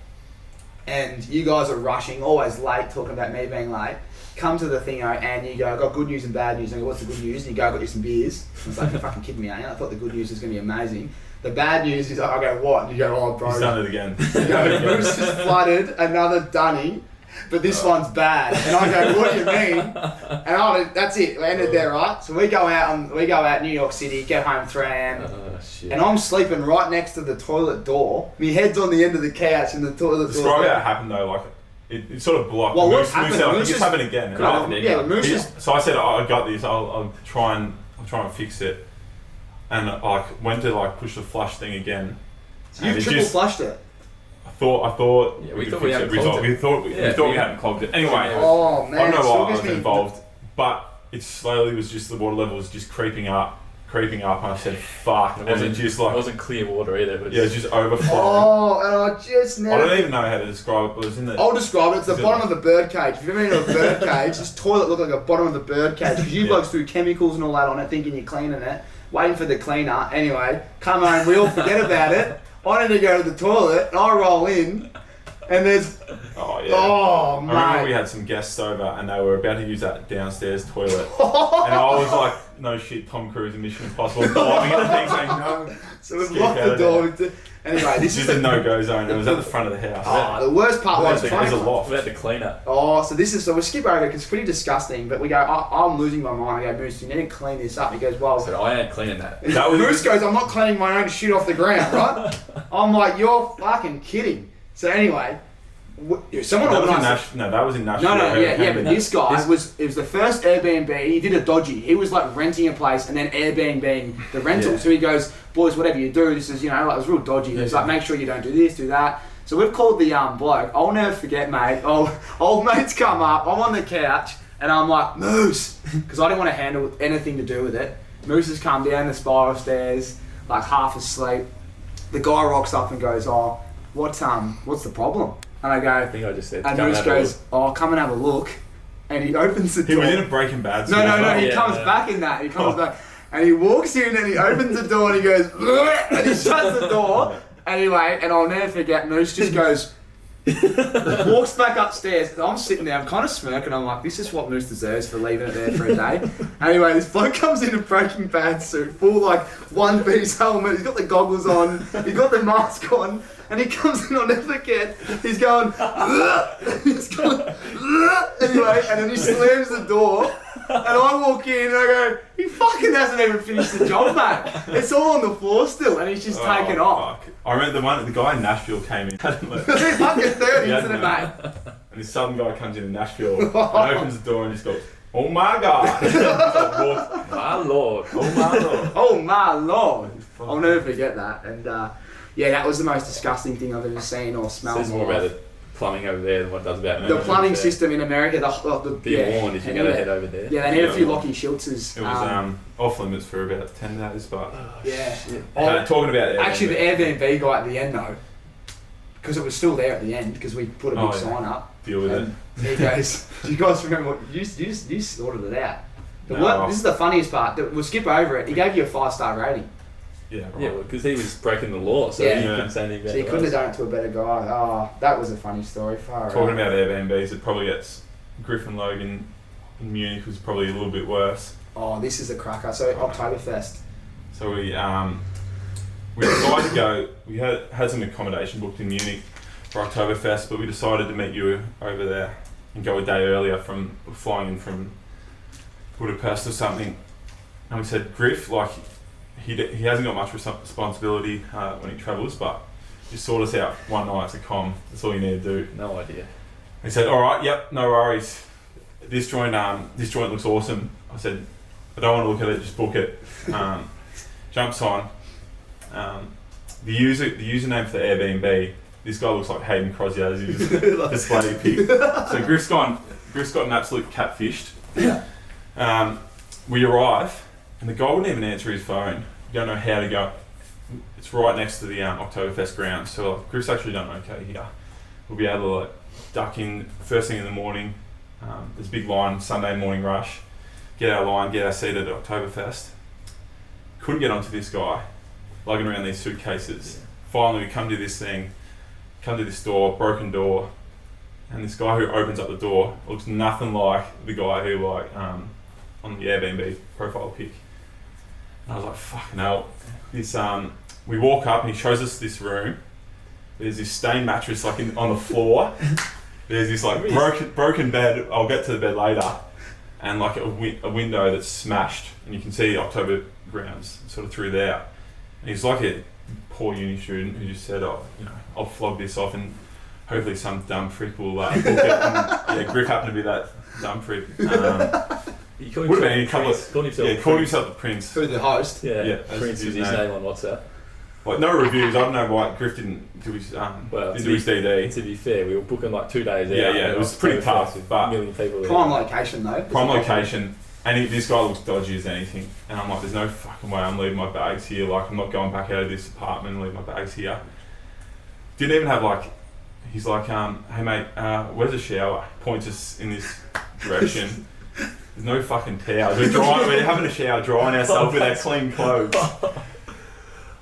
[SPEAKER 1] and you guys are rushing, always late, talking about me being late. Come to the thing and you go, I got good news and bad news. And I go, what's the good news? And you go, I got you some beers. I was like, you're fucking kidding me, ain't you? I thought the good news was going to be amazing. The bad news is, I go, what? And you go, oh, bro.
[SPEAKER 2] He's done it again.
[SPEAKER 1] You go, Bruce has flooded another dunny, but this one's bad. And I go, what do you mean? And that's it. We ended there, right? So we go out New York City, get home 3 a.m.
[SPEAKER 3] Shit.
[SPEAKER 1] And I'm sleeping right next to the toilet door. My head's on the end of the couch and the toilet door.
[SPEAKER 2] Describe how it happened though, like it sort of blocked.
[SPEAKER 1] Well,
[SPEAKER 2] Moose
[SPEAKER 1] happened?
[SPEAKER 2] out,
[SPEAKER 1] Moose
[SPEAKER 2] it's happened again.
[SPEAKER 1] Moose
[SPEAKER 2] So I said, I got this. I'll try and fix it. And like went to like push the flush thing again.
[SPEAKER 1] So you triple flushed it.
[SPEAKER 2] I thought
[SPEAKER 3] yeah,
[SPEAKER 2] we
[SPEAKER 3] thought
[SPEAKER 2] could
[SPEAKER 3] we
[SPEAKER 2] fix
[SPEAKER 3] hadn't
[SPEAKER 2] it.
[SPEAKER 3] clogged it.
[SPEAKER 2] We thought we hadn't clogged it. Anyway,
[SPEAKER 1] oh man,
[SPEAKER 2] I don't know why I was
[SPEAKER 1] me
[SPEAKER 2] involved, but it slowly was just the water level was just creeping up, and I said, "Fuck!" And it just like
[SPEAKER 3] it wasn't clear water either. But
[SPEAKER 2] yeah, it was just overflowing.
[SPEAKER 1] Oh, and I just never.
[SPEAKER 2] I don't even know how to describe it, but it was in the.
[SPEAKER 1] I'll describe it. It's the bottom of a bird cage. If you've ever been in a bird cage, this toilet looked like a bottom of the bird cage because you blokes threw chemicals and all that on it, thinking you're cleaning it, waiting for the cleaner. Anyway, come home, we all forget about it. I need to go to the toilet, and I roll in, and there's.
[SPEAKER 2] Oh yeah.
[SPEAKER 1] Oh man.
[SPEAKER 2] I remember we had some guests over, and they were about to use that downstairs toilet, and I was like, "No shit, Tom Cruise in Mission Impossible," diving in the thing saying no.
[SPEAKER 1] So we locked the door. Anyway, this is
[SPEAKER 2] a no-go zone. It was at the front of the house.
[SPEAKER 1] Oh, the worst part was
[SPEAKER 2] there's a loft.
[SPEAKER 3] We had to clean it.
[SPEAKER 1] Oh, so we'll skip over it because it's pretty disgusting. But we go, I'm losing my mind. I go, Moose, you need to clean this up. He goes, well,
[SPEAKER 3] So I ain't cleaning that.
[SPEAKER 1] Moose goes, I'm not cleaning my own shit off the ground, right? I'm like, you're fucking kidding. So anyway, someone organised it.
[SPEAKER 2] No, that was in Nashville.
[SPEAKER 1] No, but this guy it was the first Airbnb. He did a dodgy. He was like renting a place and then Airbnb the rental.
[SPEAKER 2] Yeah.
[SPEAKER 1] So he goes, boys, whatever you do, this is, like, it was real dodgy. He's like, make sure you don't do this, do that. So we've called the bloke. I'll never forget, mate. Old mate's come up. I'm on the couch and I'm like, Moose, because I didn't want to handle anything to do with it. Moose has come down the spiral stairs, like half asleep. The guy rocks up and goes, oh, what's the problem? And I go,
[SPEAKER 3] I think I just said,
[SPEAKER 1] and Moose goes, oh, come and have a look. And he opens the door.
[SPEAKER 2] He was in a Breaking Bad scene.
[SPEAKER 1] No, he comes back in that. He comes back. And he walks in and he opens the door and he goes, and he shuts the door. Anyway, and I'll never forget, Moose just goes, walks back upstairs. And I'm sitting there, I'm kind of smirking. I'm like, this is what Moose deserves for leaving it there for a day. Anyway, this bloke comes in a Breaking Bad suit, full like one-piece helmet. He's got the goggles on, he's got the mask on. And he comes in, I'll never forget, he's going, he's going, anyway, and then he slams the door, and I walk in and I go, he fucking hasn't even finished the job, mate. It's all on the floor still, and he's just taken off.
[SPEAKER 2] Fuck. I remember the guy in Nashville came in.
[SPEAKER 1] Fucking third incident, mate.
[SPEAKER 2] And this southern guy comes in Nashville and opens the door and just goes, oh my God.
[SPEAKER 3] My Lord.
[SPEAKER 2] Oh my Lord.
[SPEAKER 1] Oh my Lord. I'll never forget that. And yeah, that was the most disgusting thing I've ever seen or smelled.
[SPEAKER 3] Says more about the plumbing over there than what it does about
[SPEAKER 1] the plumbing system in America.
[SPEAKER 3] Be warned if you're going to head over there.
[SPEAKER 1] Yeah, they need a few Lockie Schultzes.
[SPEAKER 2] It was off limits for about 10 days, but
[SPEAKER 1] yeah.
[SPEAKER 2] Talking about Airbnb.
[SPEAKER 1] Actually, the Airbnb guy at the end though, because it was still there at the end because we put a big sign up.
[SPEAKER 2] Deal with it.
[SPEAKER 1] He goes, do you guys remember what you sorted it out? This is the funniest part. We'll skip over it. He gave you a 5-star rating.
[SPEAKER 2] Yeah, right.
[SPEAKER 3] Yeah, because he was breaking the law, so he couldn't say anything about it.
[SPEAKER 1] So he couldn't have done it to a better guy. Oh, that was a funny story.
[SPEAKER 2] Talking about Airbnbs, it probably gets Griffin Logan in Munich was probably a little bit worse.
[SPEAKER 1] Oh, this is a cracker. So Oktoberfest.
[SPEAKER 2] So we decided to go. We had some accommodation booked in Munich for Oktoberfest, but we decided to meet you over there and go a day earlier from flying in from Budapest or something. And we said, Griff, like. He hasn't got much responsibility when he travels, but just sort us out one night to com. That's all you need to do.
[SPEAKER 3] No idea.
[SPEAKER 2] He said, "All right, yep, no worries. This joint looks awesome." I said, "I don't want to look at it, just book it." Jumps on. The username for the Airbnb. This guy looks like Hayden Crosby his display pic. So Griff's got an absolute catfished.
[SPEAKER 1] Yeah.
[SPEAKER 2] We arrive, and the guy wouldn't even answer his phone. You don't know how to go. It's right next to the Oktoberfest grounds, so Griff's actually done okay here. We'll be able to duck in first thing in the morning, There's a big line, Sunday morning rush. Get our line, get our seat at Oktoberfest. Couldn't get onto this guy, lugging around these suitcases. Yeah. Finally, we come to this door, broken door, and this guy who opens up the door looks nothing like the guy who on the Airbnb profile pic. And I was like, fucking hell. This, we walk up and he shows us this room. There's this stained mattress on the floor. There's this broken bed. I'll get to the bed later, and like a window that's smashed, and you can see October grounds sort of through there. And he's like a poor uni student who just said, I'll flog this off, and hopefully some dumb prick will get. Griff happened to be that dumb prick. Would have been any couple of called himself the Prince.
[SPEAKER 1] Who the host?
[SPEAKER 3] Yeah, Prince is his name on WhatsApp.
[SPEAKER 2] Like no reviews. I don't know why Griff didn't do his DD.
[SPEAKER 3] To be fair, we were booking like 2 days out.
[SPEAKER 2] Yeah, it was pretty tough. But
[SPEAKER 3] a million people
[SPEAKER 1] prime location though.
[SPEAKER 2] Prime location, and this guy looks dodgy as anything. And I'm like, there's no fucking way I'm leaving my bags here. Like I'm not going back out of this apartment and leaving my bags here. Didn't even have he's like, hey mate, where's the shower? Points us in this direction. There's no fucking towels. We're having a shower, drying ourselves with our clean clothes.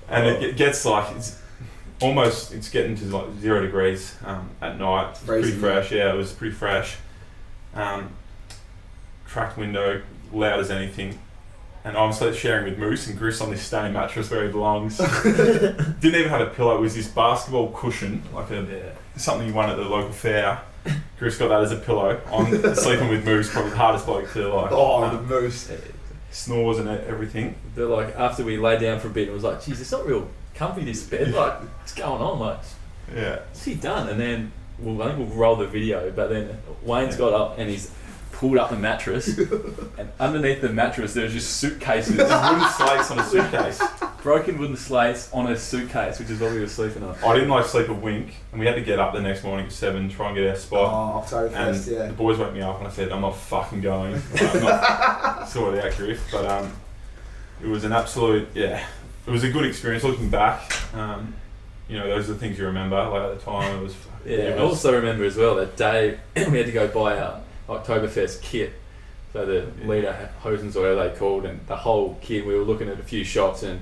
[SPEAKER 2] And it gets it's getting to 0 degrees at night. It's pretty fresh, it was pretty fresh. Cracked window, loud as anything. And I'm sharing with Moose and Griff's on this stained mattress where he belongs. Didn't even have a pillow, it was this basketball cushion, something you won at the local fair. Griff's got that as a pillow. I'm sleeping with Moose, probably the hardest bloke to
[SPEAKER 1] the Moose.
[SPEAKER 2] Snores and everything.
[SPEAKER 3] But after we lay down for a bit, it was like, geez, it's not real comfy this bed. What's going on? What's he done? And then I think we'll roll the video. But then Wayne's got up and he's pulled up the mattress, and underneath the mattress there's just suitcases,
[SPEAKER 2] wooden slates on a suitcase.
[SPEAKER 3] Broken wooden slates on a suitcase, which is what we were sleeping on.
[SPEAKER 2] I didn't sleep a wink, and we had to get up the next morning at 7, try and get our spot.
[SPEAKER 1] Oktoberfest,
[SPEAKER 2] the boys woke me up and I said, I'm not fucking going. I'm not sort of out, Griff, but it was an absolute, it was a good experience looking back. Those are the things you remember. At the time, it was.
[SPEAKER 3] I also remember as well that day we had to go buy our Oktoberfest kit. So the leader hosens or whatever they called, and the whole kit. We were looking at a few shops, and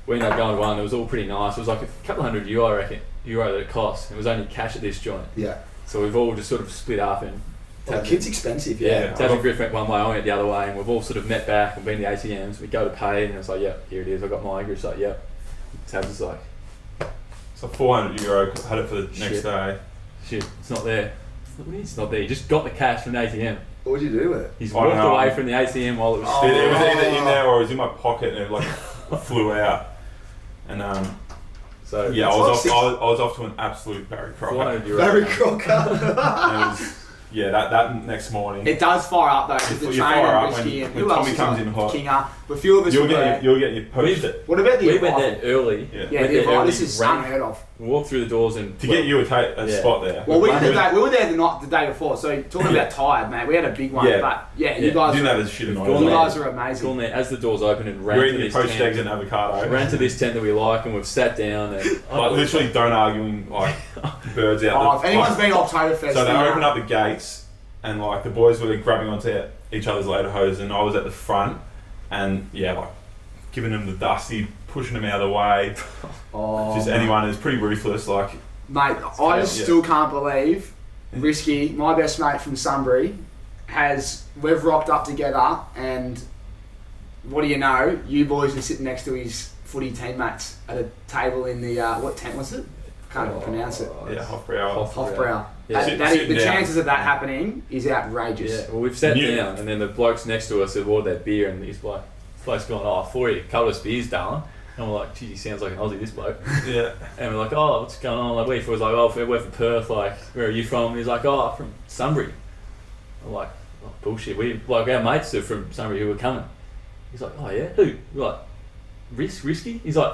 [SPEAKER 3] we ended up going to one. It was all pretty nice. It was like a couple $100 I reckon, that it cost. It was only cash at this joint.
[SPEAKER 1] Yeah.
[SPEAKER 3] So we've all just sort of split up and.
[SPEAKER 1] The kit's expensive.
[SPEAKER 3] Yeah. Taz and Griff went one way, I went the other way, and we've all sort of met back and been to the ATMs. We go to pay, and it's like, yep, here it is. I got mine. Griff's like, yep. Taz is like.
[SPEAKER 2] So €400. Had it for the next day.
[SPEAKER 3] Shit, it's not there. It's not there. You just got the cash from the ATM.
[SPEAKER 1] What did you do with it?
[SPEAKER 3] He's walked away from the ATM while it was still.
[SPEAKER 2] It was either in there or it was in my pocket, and it flew out. And I was off to an absolute Barry Crocker.
[SPEAKER 1] Barry Crocker.
[SPEAKER 2] That next morning.
[SPEAKER 1] It does fire up though, because the train and Risky and who else
[SPEAKER 2] Tommy comes in hot.
[SPEAKER 1] Kinger. But a few of us
[SPEAKER 2] you'll get your post-it.
[SPEAKER 1] What about the
[SPEAKER 3] We went there early.
[SPEAKER 1] This is unheard of.
[SPEAKER 3] We walked through the doors and
[SPEAKER 2] to get you a spot there.
[SPEAKER 1] Well, we were there the day before. So talking about tired, mate, we had a big one. But you guys
[SPEAKER 2] didn't have a shit of
[SPEAKER 1] You guys are amazing.
[SPEAKER 3] Gone there as the doors opened and ran to this
[SPEAKER 2] poached
[SPEAKER 3] tent.
[SPEAKER 2] Eggs and avocado.
[SPEAKER 3] Ran to this tent that we like, and we've sat down and
[SPEAKER 2] literally don't arguing birds out.
[SPEAKER 1] If anyone's been Oktoberfest,
[SPEAKER 2] so they open up the gates. And the boys were grabbing onto each other's lederhosen, and I was at the front, and giving them the dusty, pushing them out of the way. Anyone is pretty ruthless.
[SPEAKER 1] Mate, I still can't believe Risky, my best mate from Sunbury, we've rocked up together, and what do you know? You boys are sitting next to his footy teammates at a table in the what tent was it? Can't even pronounce it.
[SPEAKER 2] Yeah,
[SPEAKER 1] Hofbrau.
[SPEAKER 3] Yeah.
[SPEAKER 1] The chances of that happening is outrageous.
[SPEAKER 3] Yeah, well, we've sat down, and then the blokes next to us have ordered their beer, and he's like, this bloke's gone, for you, couple of beers, darling. And we're like, geez, he sounds like an Aussie, this bloke.
[SPEAKER 2] Yeah.
[SPEAKER 3] And we're like, what's going on? Where are you from? We're from Perth. Where are you from? And he's like, from Sunbury. I'm like, bullshit. Our mates are from Sunbury who were coming. He's like, yeah? Who? We're like, Risky? He's like,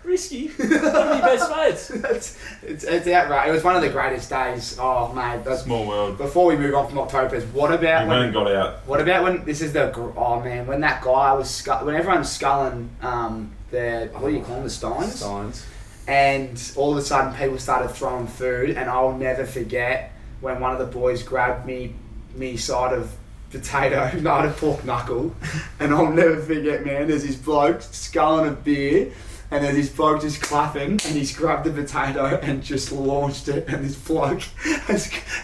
[SPEAKER 3] Risky? One of your best mates.
[SPEAKER 1] It's outrageous. It was one of the greatest days. Oh, mate.
[SPEAKER 2] Small world.
[SPEAKER 1] Before we move on from Oktoberfest, what about
[SPEAKER 2] when got out?
[SPEAKER 1] What about when when that guy was when everyone's sculling what do you call them, the steins?
[SPEAKER 3] Steins.
[SPEAKER 1] And all of a sudden people started throwing food, and I'll never forget when one of the boys grabbed me me side of potato, not a pork knuckle, and I'll never forget, man, there's this bloke sculling a beer, and there's this bloke just clapping, and he's grabbed the potato and just launched it, and this bloke,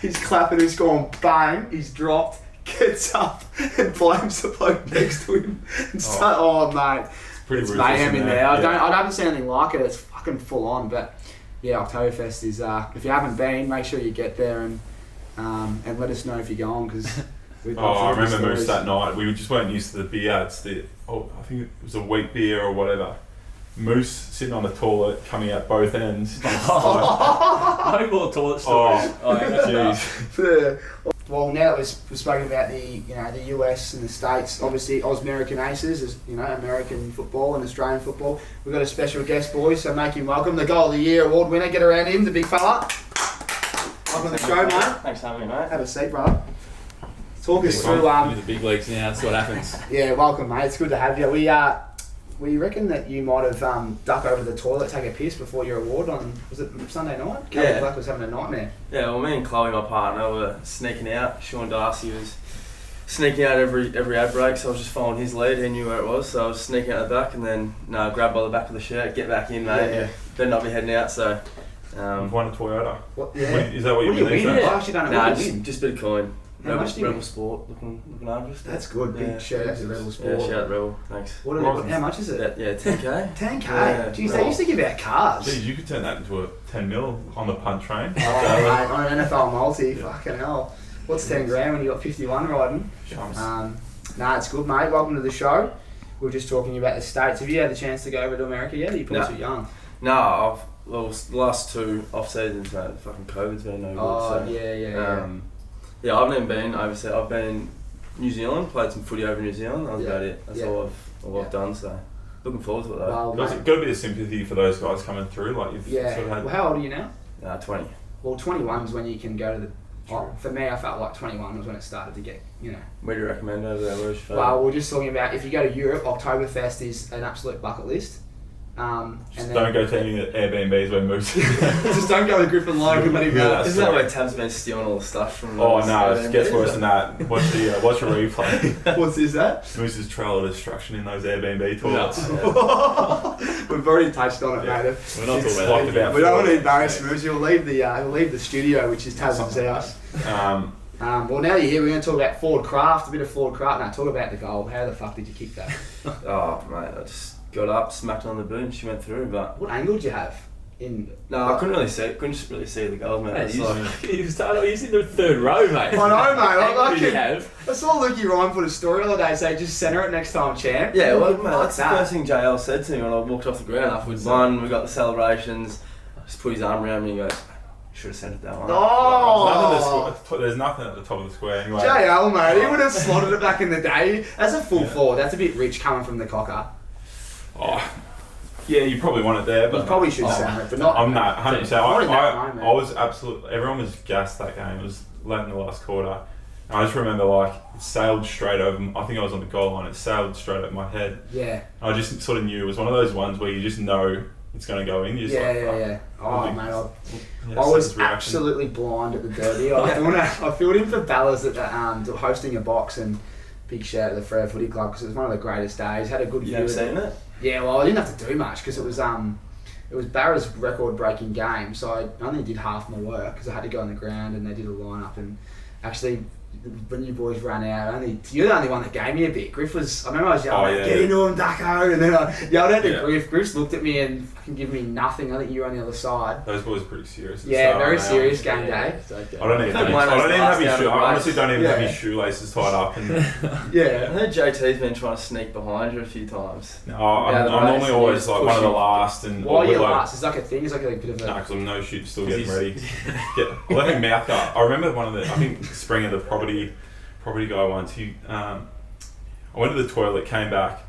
[SPEAKER 1] he's clapping, he's gone bang, he's dropped, gets up, and blames the bloke next to him, and mate, it's mayhem in there. I haven't seen anything like it, it's fucking full on, but yeah, Oktoberfest is, if you haven't been, make sure you get there and let us know if you're going, because
[SPEAKER 2] I remember Moose that night. We just weren't used to the beer. I think it was a wheat beer or whatever. Moose sitting on the toilet, coming out both ends.
[SPEAKER 3] No more toilet stories.
[SPEAKER 1] Jeez. Well, now that we've spoken about the US and the States, obviously Ausmerican Aces is American football and Australian football. We've got a special guest, boys, so make him welcome. The Goal of the Year award winner. Get around him, the big fella. Welcome to the show, mate.
[SPEAKER 4] Thanks for having me, mate.
[SPEAKER 1] Have a seat, brother. Talk us through.
[SPEAKER 3] The big leagues now. That's what happens.
[SPEAKER 1] Yeah, welcome, mate. It's good to have you. We reckon that you might have ducked over to the toilet, take a piss before your award on, was it Sunday night? Calvin Black was having a nightmare.
[SPEAKER 4] Yeah, well, me and Chloe, my partner, were sneaking out. Sean Darcy was sneaking out every ad break, so I was just following his lead. He knew where it was, so I was sneaking out the back, and then grabbed by the back of the shirt, get back in, mate. Yeah. Better not be heading out. So.
[SPEAKER 2] You've won a Toyota.
[SPEAKER 1] What? Yeah.
[SPEAKER 2] Is that what you
[SPEAKER 1] win? I actually don't know what you win.
[SPEAKER 4] Just a bit of coin.
[SPEAKER 1] How much do you
[SPEAKER 4] Rebel
[SPEAKER 1] win?
[SPEAKER 4] Sport, looking after us.
[SPEAKER 1] That's good. Big shout out to Rebel Sport.
[SPEAKER 4] Yeah, shout out Rebel. Thanks.
[SPEAKER 1] How much is it?
[SPEAKER 4] Yeah, 10k.
[SPEAKER 1] 10k.
[SPEAKER 4] Yeah,
[SPEAKER 1] Jeez, they used to give out cars.
[SPEAKER 2] Geez, you could turn that into a 10 mil on the punt train.
[SPEAKER 1] Mate, on an NFL multi, fucking hell. What's 10 grand when you got 51 riding? It's good, mate. Welcome to the show. We were just talking about the States. Have you had the chance to go over to America yet? Are you probably too young?
[SPEAKER 4] No, the last two off seasons, mate. Fucking COVID's been no good. I haven't even been overseas. I've been New Zealand, played some footy over New Zealand. That was about it. That's all I've done. So looking forward to it though.
[SPEAKER 2] Got a bit of sympathy for those guys coming through. Like you've sort of had.
[SPEAKER 1] Well, how old are you now?
[SPEAKER 4] 20.
[SPEAKER 1] Well, 21 is when you can go to the. For me, I felt like 21 was when it started to get,
[SPEAKER 4] Where do you recommend over there? Where's your
[SPEAKER 1] Well, we're just talking about if you go to Europe, Oktoberfest is an absolute bucket list.
[SPEAKER 2] Just don't go to any of the Airbnbs where Moose.
[SPEAKER 1] Just don't go to Griffin Lake and let him go.
[SPEAKER 4] Isn't that where Tab's been stealing all the stuff from?
[SPEAKER 2] Oh no, it gets worse than that. Watch a replay.
[SPEAKER 1] What's that?
[SPEAKER 2] Moose's trail of destruction in those Airbnb toilets.
[SPEAKER 1] We've already touched on it, mate.
[SPEAKER 3] We're not talking about
[SPEAKER 1] we don't want to embarrass Moose. He'll leave the studio, which is Tab's house. Well, now you're here, we're going to talk about Ford Craft, a bit of Ford Craft. Now, talk about the goal. How the fuck did you kick that?
[SPEAKER 4] Oh, mate, I just got up, smacked on the boot, and she went through. But
[SPEAKER 1] what angle did you have?
[SPEAKER 4] I couldn't really see the goals, mate.
[SPEAKER 3] He's in the third row, mate.
[SPEAKER 1] I know, mate. I saw Lukey Ryan put a story the other day saying just centre it next time, champ.
[SPEAKER 4] Yeah, well, mate, that's the first thing JL said to me when I walked off the ground after we'd won. We got the celebrations. I just put his arm around me and he goes, should have sent it that one.
[SPEAKER 1] Oh!
[SPEAKER 2] There's nothing at the top of the square anyway.
[SPEAKER 1] JL, mate, he would have slotted it back in the day. As a full forward, that's a bit rich coming from the cocker.
[SPEAKER 2] Oh, yeah, you probably want it there, but
[SPEAKER 1] you probably should send it, but not.
[SPEAKER 2] I'm not 100%. I was absolutely. Everyone was gassed that game. It was late in the last quarter. And I just remember it sailed straight over. I think I was on the goal line. It sailed straight over my head.
[SPEAKER 1] Yeah.
[SPEAKER 2] I just sort of knew it was one of those ones where you just know it's going to go in. You just
[SPEAKER 1] yeah. Oh, mate, I was absolutely blind at the derby. I filled in for Ballas at hosting a box, and big shout out to the Freo Footy Club because it was one of the greatest days. Had a good view.
[SPEAKER 4] You seen it?
[SPEAKER 1] Yeah, well, I didn't have to do much because it was Barra's record-breaking game, so I only did half my work because I had to go on the ground and they did a line-up, and actually when you boys ran out, you're the only one that gave me a bit. Griff was, I remember I was yelling, get into him, Ducko, and then I yelled at the Griff. Griff's looked at me and fucking gave me nothing. I think you were on the other side.
[SPEAKER 2] Those boys are pretty serious.
[SPEAKER 1] Very serious game day.
[SPEAKER 2] I don't even have his shoe. I honestly don't even have his shoelaces tied up. And
[SPEAKER 4] I heard JT's been trying to sneak behind you a few times.
[SPEAKER 2] No, I'm normally always like one of the last. And
[SPEAKER 1] why are you last? It's like a thing. It's like a bit of a.
[SPEAKER 2] No, because I'm no shoot, still getting ready. I left my mouth guard. I remember I think Springer, the property guy once. I went to the toilet, came back,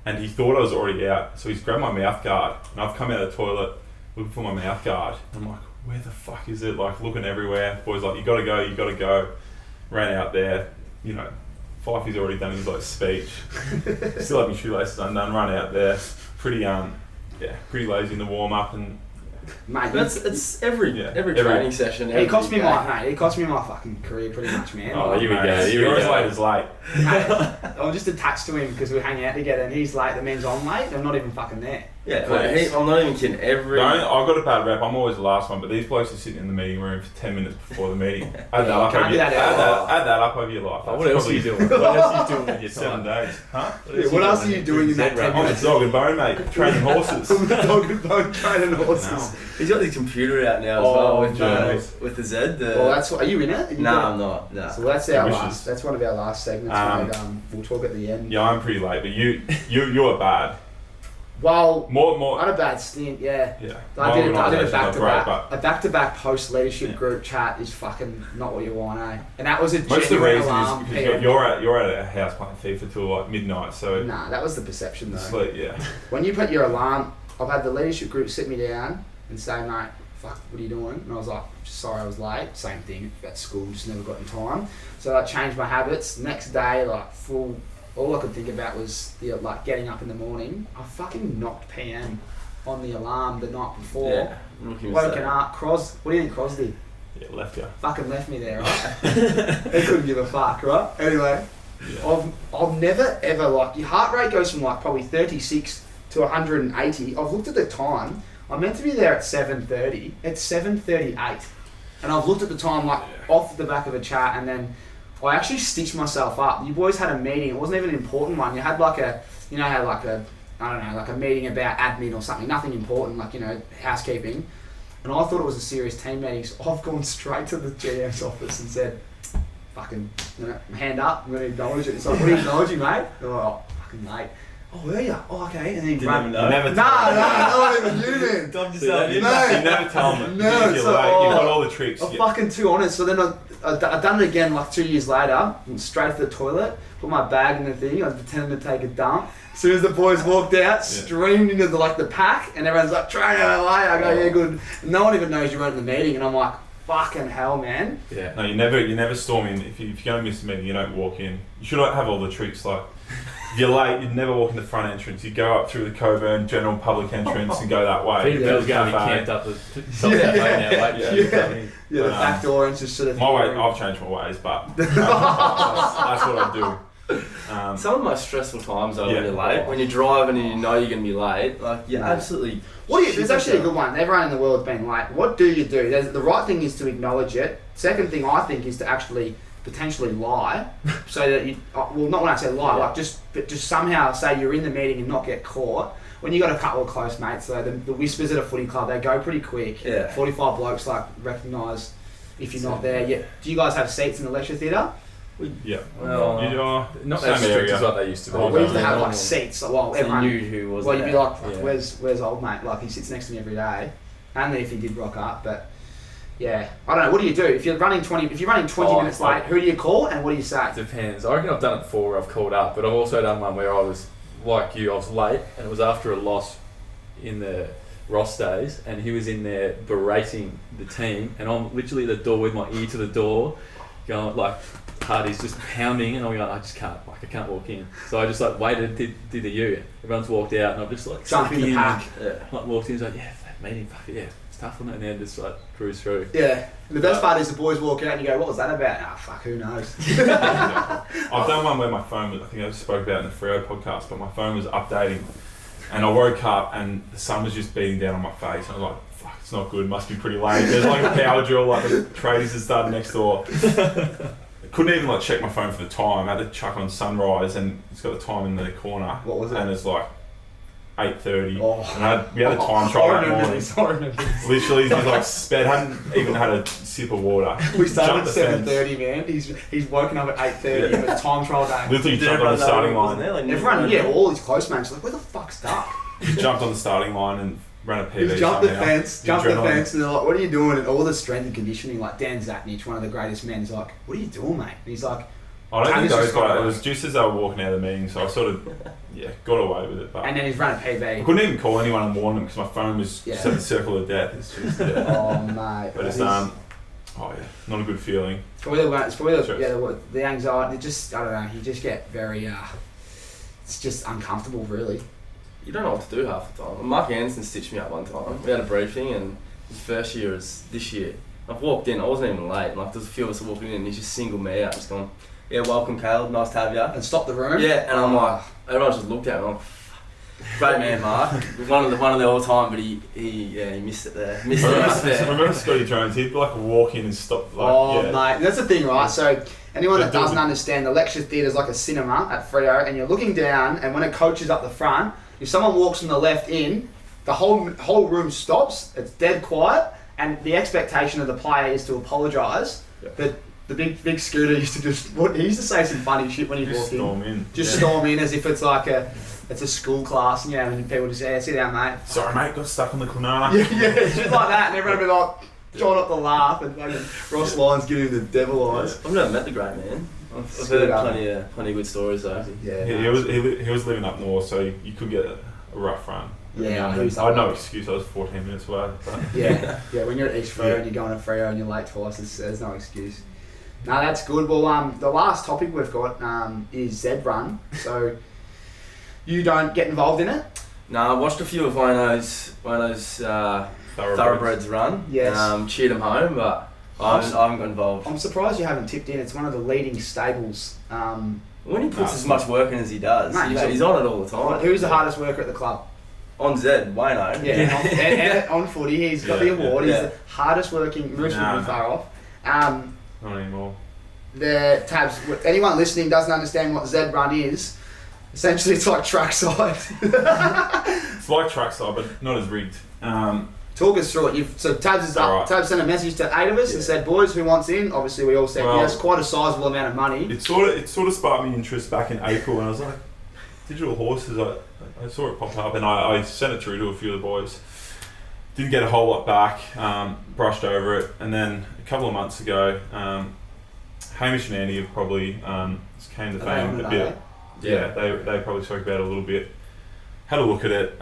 [SPEAKER 2] and he thought I was already out. So he's grabbed my mouth guard, and I've come out of the toilet looking for my mouth guard. And I'm like, where the fuck is it? Like looking everywhere. The boy's like, you gotta go. Ran out there, Fifey's already done his speech. Still have my shoelaces undone, run out there. Pretty lazy in the warm up, and
[SPEAKER 1] Mate,
[SPEAKER 4] It's every training session.
[SPEAKER 1] It cost me my fucking career pretty much, man.
[SPEAKER 3] Oh, here we go.
[SPEAKER 2] You're as late as late.
[SPEAKER 1] Mate, I'm just attached to him because we hang out together and he's late. That means I'm late. I'm not even fucking there.
[SPEAKER 4] Yeah, mate, I'm not even kidding.
[SPEAKER 2] I've got a bad rep. I'm always the last one, but these blokes are sitting in the meeting room for 10 minutes before the meeting. Add that up over your life.
[SPEAKER 3] What else are you doing? What else are you doing with your
[SPEAKER 2] 7 days? Huh?
[SPEAKER 1] What else are you doing in that 10
[SPEAKER 2] I'm
[SPEAKER 1] minutes?
[SPEAKER 2] a dog and bone, mate. Training horses.
[SPEAKER 1] Dog and bone training horses.
[SPEAKER 2] No.
[SPEAKER 4] He's got the computer out now as well with the Zed.
[SPEAKER 1] Well, that's what. Are you in it?
[SPEAKER 4] I'm not. No.
[SPEAKER 1] So that's our last. That's one of our last segments. We'll talk at the end.
[SPEAKER 2] Yeah, I'm pretty late, but you're bad.
[SPEAKER 1] Well,
[SPEAKER 2] more.
[SPEAKER 1] I had a bad stint. Yeah.
[SPEAKER 2] My
[SPEAKER 1] I did a
[SPEAKER 2] organisation's not
[SPEAKER 1] back-to-back.
[SPEAKER 2] great, but
[SPEAKER 1] A back-to-back post leadership group chat is fucking not what you want, eh? And that was a
[SPEAKER 2] most of the
[SPEAKER 1] genuine
[SPEAKER 2] reason
[SPEAKER 1] alarm.
[SPEAKER 2] is because you're at a house playing FIFA till like midnight, so
[SPEAKER 1] Nah, that was the perception though.
[SPEAKER 2] sleep, yeah.
[SPEAKER 1] When you put your alarm, I've had the leadership group sit me down and say, mate, fuck, what are you doing? And I was like, sorry I was late. Same thing at school, just never got in time. So I changed my habits. Next day, all I could think about was getting up in the morning. I fucking knocked PM on the alarm the night before.
[SPEAKER 4] Yeah.
[SPEAKER 1] Woken up, what do you think Cros did?
[SPEAKER 2] Yeah, left you.
[SPEAKER 1] Fucking left me there, right? They couldn't give a fuck, right? Anyway, I've never ever your heart rate goes from probably 36 to 180. I've looked at the time. I'm meant to be there at 7:30. It's 7:38, and I've looked at the time off the back of a chat, and then I actually stitched myself up. You boys had a meeting. It wasn't even an important one. You had a meeting about admin or something. Nothing important, housekeeping. And I thought it was a serious team meeting. So I've gone straight to the GM's office and said, fucking, hand up. I'm going to acknowledge it. It's like, what are you acknowledging, mate? They're like, oh, fucking mate. Oh, were you? Oh, okay. And then he ran.
[SPEAKER 2] You never
[SPEAKER 1] not even you, man.
[SPEAKER 2] You never tell them.
[SPEAKER 1] No,
[SPEAKER 2] you've got all the tricks.
[SPEAKER 1] I'm fucking too honest. So then I've done it again 2 years later. Went straight to the toilet, put my bag in the thing. I was pretending to take a dump. As soon as the boys walked out, streamed into the pack, and everyone's like, training away. I go, yeah, good. And no one even knows you were at the meeting, and I'm like, fucking hell, man.
[SPEAKER 2] Yeah. No, you never storm in. If you're going to miss a meeting, you don't walk in. You should have all the tricks if you're late, you'd never walk in the front entrance. You go up through the Coburn General Public entrance and go that way.
[SPEAKER 3] Peter Bell's going to be camped up the
[SPEAKER 1] the back door and just sort of.
[SPEAKER 2] My way, I've changed my ways, but that's what I do.
[SPEAKER 4] Some of the most stressful times are when you're late. When you're driving and you know you're going to be late, you're absolutely.
[SPEAKER 1] There's actually a good one. Everyone in the world's been late. What do you do? The right thing is to acknowledge it. Second thing I think is to actually potentially lie, so that you not when I say lie, just somehow say you're in the meeting and not get caught. When you got a couple of close mates, though, the whispers at a footy club, they go pretty quick. 45 blokes recognise if you're not there. Yeah. Do you guys have seats in the lecture theatre?
[SPEAKER 2] Yeah.
[SPEAKER 3] Well, not as strict as what they used to be.
[SPEAKER 1] We used to have seats. Everyone
[SPEAKER 3] knew who was.
[SPEAKER 1] Well, you'd be like, where's old mate? He sits next to me every day, and if he did rock up, but. Yeah, I don't know. What do you do if you're running 20 minutes late? Who do you call and what do you say?
[SPEAKER 3] It depends. I reckon I've done it before where I've called up, but I've also done one where I was like you. I was late and it was after a loss in the Ross days, and he was in there berating the team, and I'm literally at the door with my ear to the door, going Hardy's just pounding, and I'm going, I can't walk in. So I just waited, did the U. Everyone's walked out, and I've just
[SPEAKER 1] jumped in the pack.
[SPEAKER 3] Walked in, meeting, fuck it, yeah. Tough on it, and then just cruise through.
[SPEAKER 1] Yeah, and the best part is the boys walk out and you go, what was that about? Fuck, who knows?
[SPEAKER 2] I've done one where my phone was, I think I spoke about it in the Freo podcast, but my phone was updating and I woke up and the sun was just beating down on my face and I was like, fuck, it's not good, must be pretty late. There's a power drill, the tradies had started next door. I couldn't even check my phone for the time. I had to chuck on sunrise and it's got the time in the corner.
[SPEAKER 1] What was it?
[SPEAKER 2] And it's 8:30, and we had a time trial that morning. Literally, he's sped, hadn't even had a sip of water.
[SPEAKER 1] We started at 7:30, man. He's woken up at 8:30 and it's time trial day.
[SPEAKER 2] Literally jumped on the starting line.
[SPEAKER 1] Everyone, all his close mates, where the fuck's Duck?
[SPEAKER 2] He jumped on the starting line and ran a PB.
[SPEAKER 1] He jumped the fence, and they're like, what are you doing? And all the strength and conditioning, Dan Zatnich, one of the greatest men, is like, what are you doing, mate? And he's like,
[SPEAKER 2] I don't think those guys, it was just as they were walking out of the meeting, so I sort of, got away with it. But
[SPEAKER 1] and then he's run a PB.
[SPEAKER 2] I couldn't even call anyone and warn them because my phone was just at the circle of death. It's just,
[SPEAKER 1] oh, mate.
[SPEAKER 2] But it's, not a good feeling.
[SPEAKER 1] It's probably the anxiety, I don't know, you just get very, it's just uncomfortable, really.
[SPEAKER 4] you don't know what to do half the time. Mark Anderson stitched me up one time. We had a briefing, and his first year is this year. I've walked in, I wasn't even late. Like, there's a few of us walking in, and he's just singled me out, just going, "Yeah, welcome, Caleb. Nice to have you."
[SPEAKER 1] And stop the room.
[SPEAKER 4] Yeah, and I'm like, everyone just looked at me. I'm like, great man, Mark. One of the all time, but he missed it there. Missed it.
[SPEAKER 2] Remember Scotty Jones? He'd like walk in and stop.
[SPEAKER 1] Mate, that's the thing, right? So anyone that doesn't understand, the lecture theatre is like a cinema at Freo, and you're looking down, and when a coach is up the front, if someone walks from the left in, the whole room stops. It's dead quiet, and the expectation of the player is to apologise. Yep. But the big Scooter used to he used to say some funny shit when he walked in. Storm in as if it's like it's a school class, and and people just say, "Sit down, mate."
[SPEAKER 2] "Sorry, mate, got stuck on the corner."
[SPEAKER 1] Yeah, shit like that, and everyone would be like trying not to laugh, and Ross Lyons giving him the devil eyes.
[SPEAKER 4] I've never met the great man. I've heard plenty of good stories though.
[SPEAKER 1] Yeah,
[SPEAKER 2] he was living up north, so you could get a rough run.
[SPEAKER 1] Yeah,
[SPEAKER 2] I had no excuse. I was 14 minutes away. But.
[SPEAKER 1] Yeah. When you're at East Freo and you're going to Freo and you're late twice, there's no excuse. No, that's good. Well, the last topic we've got is Zed Run. So you don't get involved in it?
[SPEAKER 4] No, I watched a few of Wayno's thoroughbreds run.
[SPEAKER 1] Yes.
[SPEAKER 4] Cheered them home, but I haven't got involved.
[SPEAKER 1] I'm surprised you haven't tipped in. It's one of the leading stables.
[SPEAKER 4] When he puts as much work in as he does, he's on it all the time.
[SPEAKER 1] Who's the hardest worker at the club?
[SPEAKER 4] On Zed, Wayno.
[SPEAKER 1] Yeah, and on footy, he's got the award. He's the hardest working. Moose would be far off.
[SPEAKER 2] Not anymore.
[SPEAKER 1] The tabs. Anyone listening doesn't understand what Zed Run is. Essentially, it's like trackside.
[SPEAKER 2] It's like trackside, but not as rigged.
[SPEAKER 1] Talk us through it. So Tabs is up. Right. Tabs sent a message to 8 of us and said, "Boys, who wants in?" Obviously, we all said yes. Quite a sizable amount of money.
[SPEAKER 2] It sort of sparked me interest back in April, and I was like, digital horses. I saw it pop up, and I sent it through to a few of the boys. Didn't get a whole lot back. Brushed over it, and then a couple of months ago, Hamish and Andy have probably came to fame a bit. Yeah, they probably spoke about it a little bit. Had a look at it.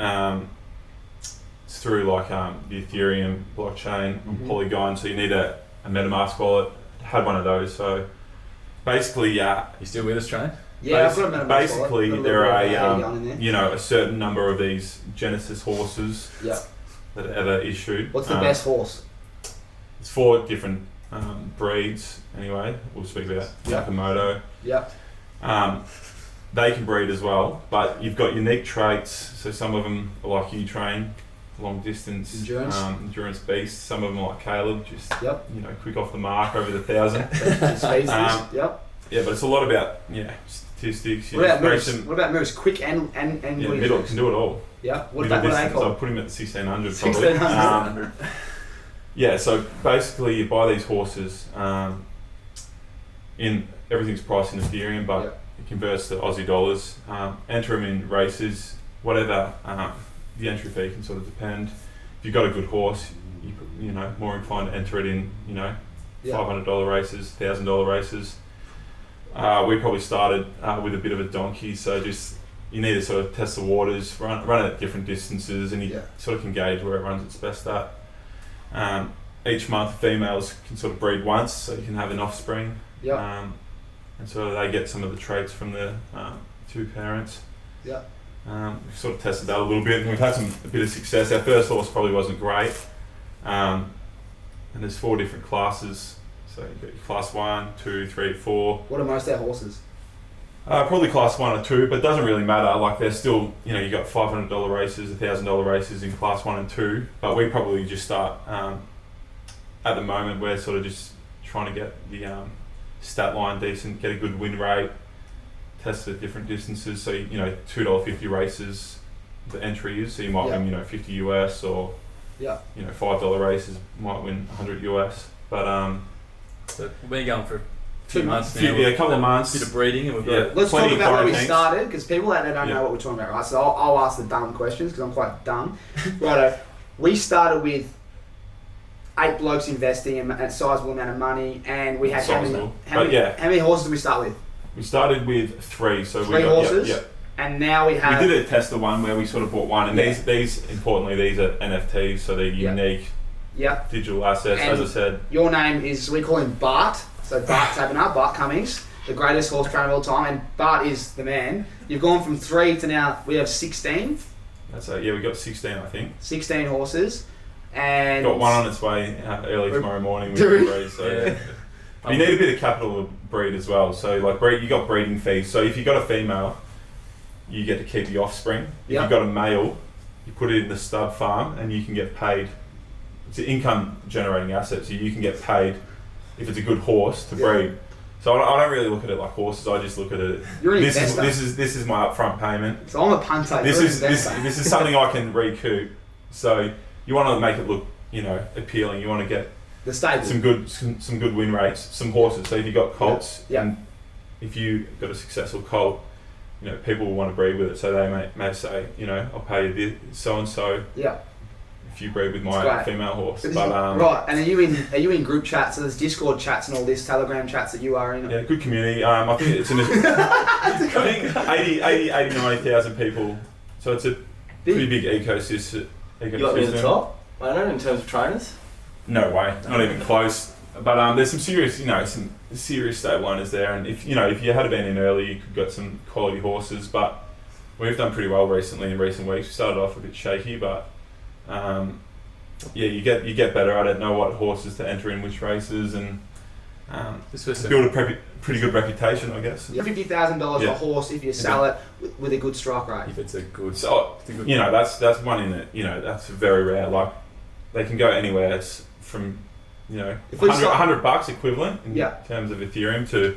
[SPEAKER 2] It's through like the Ethereum blockchain, Polygon. So you need a MetaMask wallet. Had one of those. So basically,
[SPEAKER 3] You still with us, Train?
[SPEAKER 1] Yeah, I've got a MetaMask
[SPEAKER 2] basically,
[SPEAKER 1] wallet.
[SPEAKER 2] there are a certain number of these Genesis horses that are ever issued.
[SPEAKER 1] What's the best horse?
[SPEAKER 2] It's 4 different breeds. Anyway, we'll speak about Yakamoto.
[SPEAKER 1] Yep.
[SPEAKER 2] They can breed as well, but you've got unique traits. So some of them are like you train, long distance, endurance beast. Some of them are like Caleb, just quick off the mark over the 1,000. Yeah, but it's a lot about statistics.
[SPEAKER 1] What about Moose? Quick and
[SPEAKER 2] middle can do it all.
[SPEAKER 1] Yeah. What do they call?
[SPEAKER 2] I'll put him at the 1,600 probably. 1,600. So basically you buy these horses. Everything's priced in Ethereum, but it converts to Aussie dollars. Enter them in races, whatever. The entry fee can sort of depend. If you've got a good horse, you know, more inclined to enter it in, $500 races, $1,000 races. We probably started with a bit of a donkey, so just you need to sort of test the waters, run at different distances, and you sort of can gauge where it runs its best at. Each month, females can sort of breed once, so you can have an offspring. And so they get some of the traits from the 2 parents. We've sort of tested that a little bit, and we've had a bit of success. Our first horse probably wasn't great, and there's 4 different classes. So you've got your class 1, 2, 3, 4.
[SPEAKER 1] What are most of our horses?
[SPEAKER 2] Probably class 1 or 2, but it doesn't really matter. Like they're still, you got $500 races, $1,000 races in class 1 and 2. But we probably just start at the moment. We're sort of just trying to get the stat line decent, get a good win rate, test at different distances. So $2.50 races, the entry is. So you might win $50 US, or $5 races might win $100 US. But
[SPEAKER 3] so we're going for a few months now.
[SPEAKER 2] A couple of months.
[SPEAKER 3] Bit of breeding, and we've got.
[SPEAKER 1] Let's talk about where we started, because people out there don't know what we're talking about, right? So I'll ask the dumb questions because I'm quite dumb. Righto, we started with 8 blokes investing in a sizable amount of money, and we had how many horses did we start with?
[SPEAKER 2] We started with 3. So
[SPEAKER 1] 3 horses. And now we have.
[SPEAKER 2] We did a tester one where we sort of bought one, and these importantly these are NFTs, so they're unique. Digital assets, and as I said.
[SPEAKER 1] Your name is, we call him Bart. So Bart Taberner, Bart Cummings, the greatest horse trainer of all time, and Bart is the man. You've gone from 3 to now we have 16.
[SPEAKER 2] We got 16, I think.
[SPEAKER 1] 16 horses. And
[SPEAKER 2] got one on its way early tomorrow morning with the breed. So you need a bit of capital to breed as well. So like you got breeding fees. So if you got a female, you get to keep the offspring. If you got a male, you put it in the stud farm and you can get paid. It's an income generating asset, so you can get paid if it's a good horse to breed. So I don't really look at it like horses. I just look at it.
[SPEAKER 1] You're an
[SPEAKER 2] this
[SPEAKER 1] investor.
[SPEAKER 2] This is my upfront payment.
[SPEAKER 1] So I'm a punter.
[SPEAKER 2] This is something I can recoup. So you want to make it look, appealing. You want to get
[SPEAKER 1] the stable.
[SPEAKER 2] some good win rates, some horses. So if you got colts, and if you got a successful colt, people will want to breed with it. So they may say, I'll pay you this, so and so.
[SPEAKER 1] Yeah.
[SPEAKER 2] If you breed with my female horse.
[SPEAKER 1] Right, and are you in group chats? So there's Discord chats and all this, Telegram chats that you are in?
[SPEAKER 2] Yeah, good community. I think it's I think 80, 90,000 people. So it's a pretty big ecosystem.
[SPEAKER 4] You got me at the top, I don't know, in terms of trainers?
[SPEAKER 2] No way, not even close. But there's some serious, some serious stable owners there, and if you had been in early, you could got some quality horses. But we've done pretty well recently in recent weeks. We started off a bit shaky, but you get better at it. Know what horses to enter in which races, and build a pretty good reputation, I guess.
[SPEAKER 1] $50,000 a horse if you sell it with a good strike rate.
[SPEAKER 3] If it's a good,
[SPEAKER 2] that's one in it. That's very rare. Like they can go anywhere. It's from $100 equivalent in terms of Ethereum to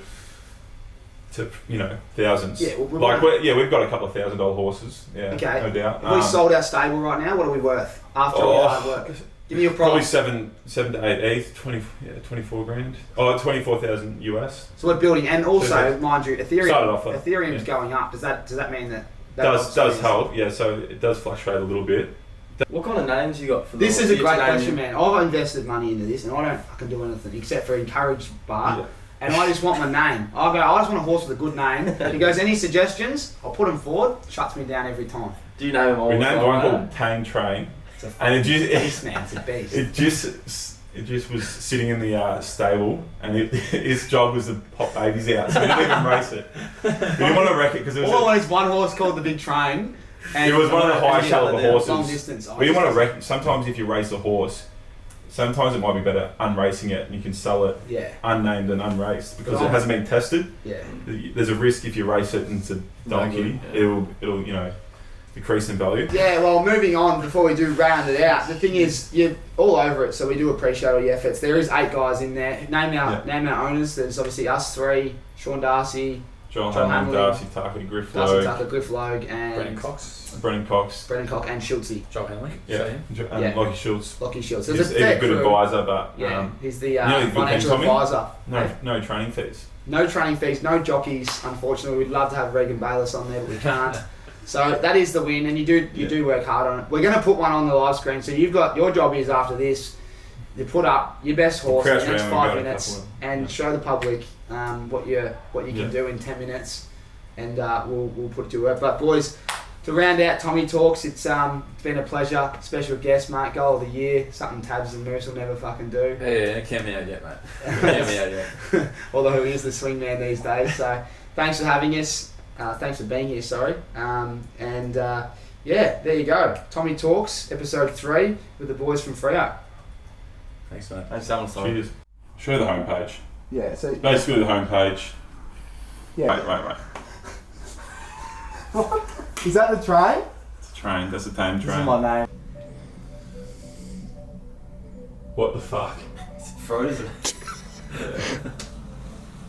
[SPEAKER 2] thousands.
[SPEAKER 1] Yeah,
[SPEAKER 2] we've got a couple of $1,000 horses. Yeah, okay. No doubt.
[SPEAKER 1] If we sold our stable right now, what are we worth after all hard work? Give me your price.
[SPEAKER 2] Probably 7 to 8 ETH, 24 grand. 24,000 US.
[SPEAKER 1] So we're building, and also, mind you, Ethereum's going up. Does that mean that
[SPEAKER 2] does help? Yeah, so it does fluctuate a little bit.
[SPEAKER 4] What kind of names you got for
[SPEAKER 1] this? Is a great question, man. I've invested money into this, and I don't fucking do anything except for encourage Bart. Yeah. And I just want my name. I just want a horse with a good name. He goes, any suggestions? I'll put them forward. Shuts me down every time.
[SPEAKER 4] Do you name them all?
[SPEAKER 2] We named one called Tame Train.
[SPEAKER 1] And it just, it's a beast.
[SPEAKER 2] It just was sitting in the stable, and his job was to pop babies out, so we didn't even race it. We didn't want to wreck it because it was.
[SPEAKER 1] All I want is one horse called the Big Train.
[SPEAKER 2] And it was one of the highest caliber horses.
[SPEAKER 1] Long distance.
[SPEAKER 2] We didn't want to wreck. Sometimes if you race a horse, sometimes it might be better unracing it, and you can sell it unnamed and unraced because it hasn't been tested.
[SPEAKER 1] Yeah.
[SPEAKER 2] There's a risk if you race it and it's a donkey, it'll decrease in value.
[SPEAKER 1] Yeah, well, moving on before we do round it out, the thing is, you're all over it, so we do appreciate all your efforts. There is 8 guys in there. Name our owners. There's obviously us 3, Sean Darcy,
[SPEAKER 2] John Hamlin, Darcy Tucker, Griff
[SPEAKER 1] Logue, and
[SPEAKER 3] Brennan Cox,
[SPEAKER 1] and Schultze.
[SPEAKER 3] Joel Henley.
[SPEAKER 2] And Lockie Schultz.
[SPEAKER 1] He's
[SPEAKER 2] a good advisor, but
[SPEAKER 1] he's the financial advisor.
[SPEAKER 2] No training fees.
[SPEAKER 1] No training fees, no jockeys. Unfortunately, we'd love to have Regan Bayless on there, but we can't. So that is the win, and you do work hard on it. We're going to put one on the live screen. So you've got your job is after this, you put up your best horse in the next 5 minutes and show the public what you can do in 10 minutes, and we'll put it to work. But boys, to round out Tommy Talks, it's been a pleasure. Special guest, mate, goal of the year, something Tabs and Moose will never fucking do.
[SPEAKER 3] Yeah, count me out yet, mate. Count me out yet.
[SPEAKER 1] Although he is the swing man these days. So thanks for having us. Thanks for being here, sorry. There you go. Tommy Talks, episode 3 with the boys from Freo.
[SPEAKER 3] Thanks, mate.
[SPEAKER 4] Thanks, Alan.
[SPEAKER 2] Cheers. Show the homepage.
[SPEAKER 1] Yeah, so
[SPEAKER 2] basically the homepage.
[SPEAKER 1] Yeah.
[SPEAKER 2] Right.
[SPEAKER 1] What? Is that the train?
[SPEAKER 2] It's a train. That's a Tame Train.
[SPEAKER 1] This is my name.
[SPEAKER 2] What the fuck?
[SPEAKER 4] It's frozen.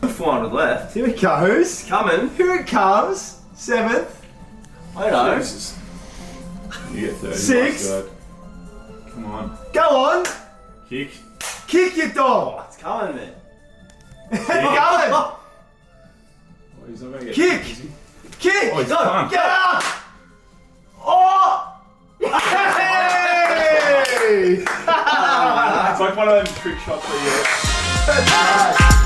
[SPEAKER 4] 400 left.
[SPEAKER 1] Here it goes.
[SPEAKER 4] It's coming.
[SPEAKER 1] Here it comes. 7th.
[SPEAKER 4] I know.
[SPEAKER 2] Jesus. You get 30.
[SPEAKER 1] 6th.
[SPEAKER 2] Come on.
[SPEAKER 1] Go on.
[SPEAKER 2] Kick,
[SPEAKER 1] you dog.
[SPEAKER 4] It's coming, man.
[SPEAKER 1] It's going.
[SPEAKER 2] Oh, he's not going to get
[SPEAKER 1] Kick.
[SPEAKER 2] easy.
[SPEAKER 1] Kick.
[SPEAKER 2] Oh, he's
[SPEAKER 1] Go.
[SPEAKER 2] fun.
[SPEAKER 1] Get up. Oh. Hey.
[SPEAKER 2] It's like one of those trick shots that you.
[SPEAKER 1] That's right.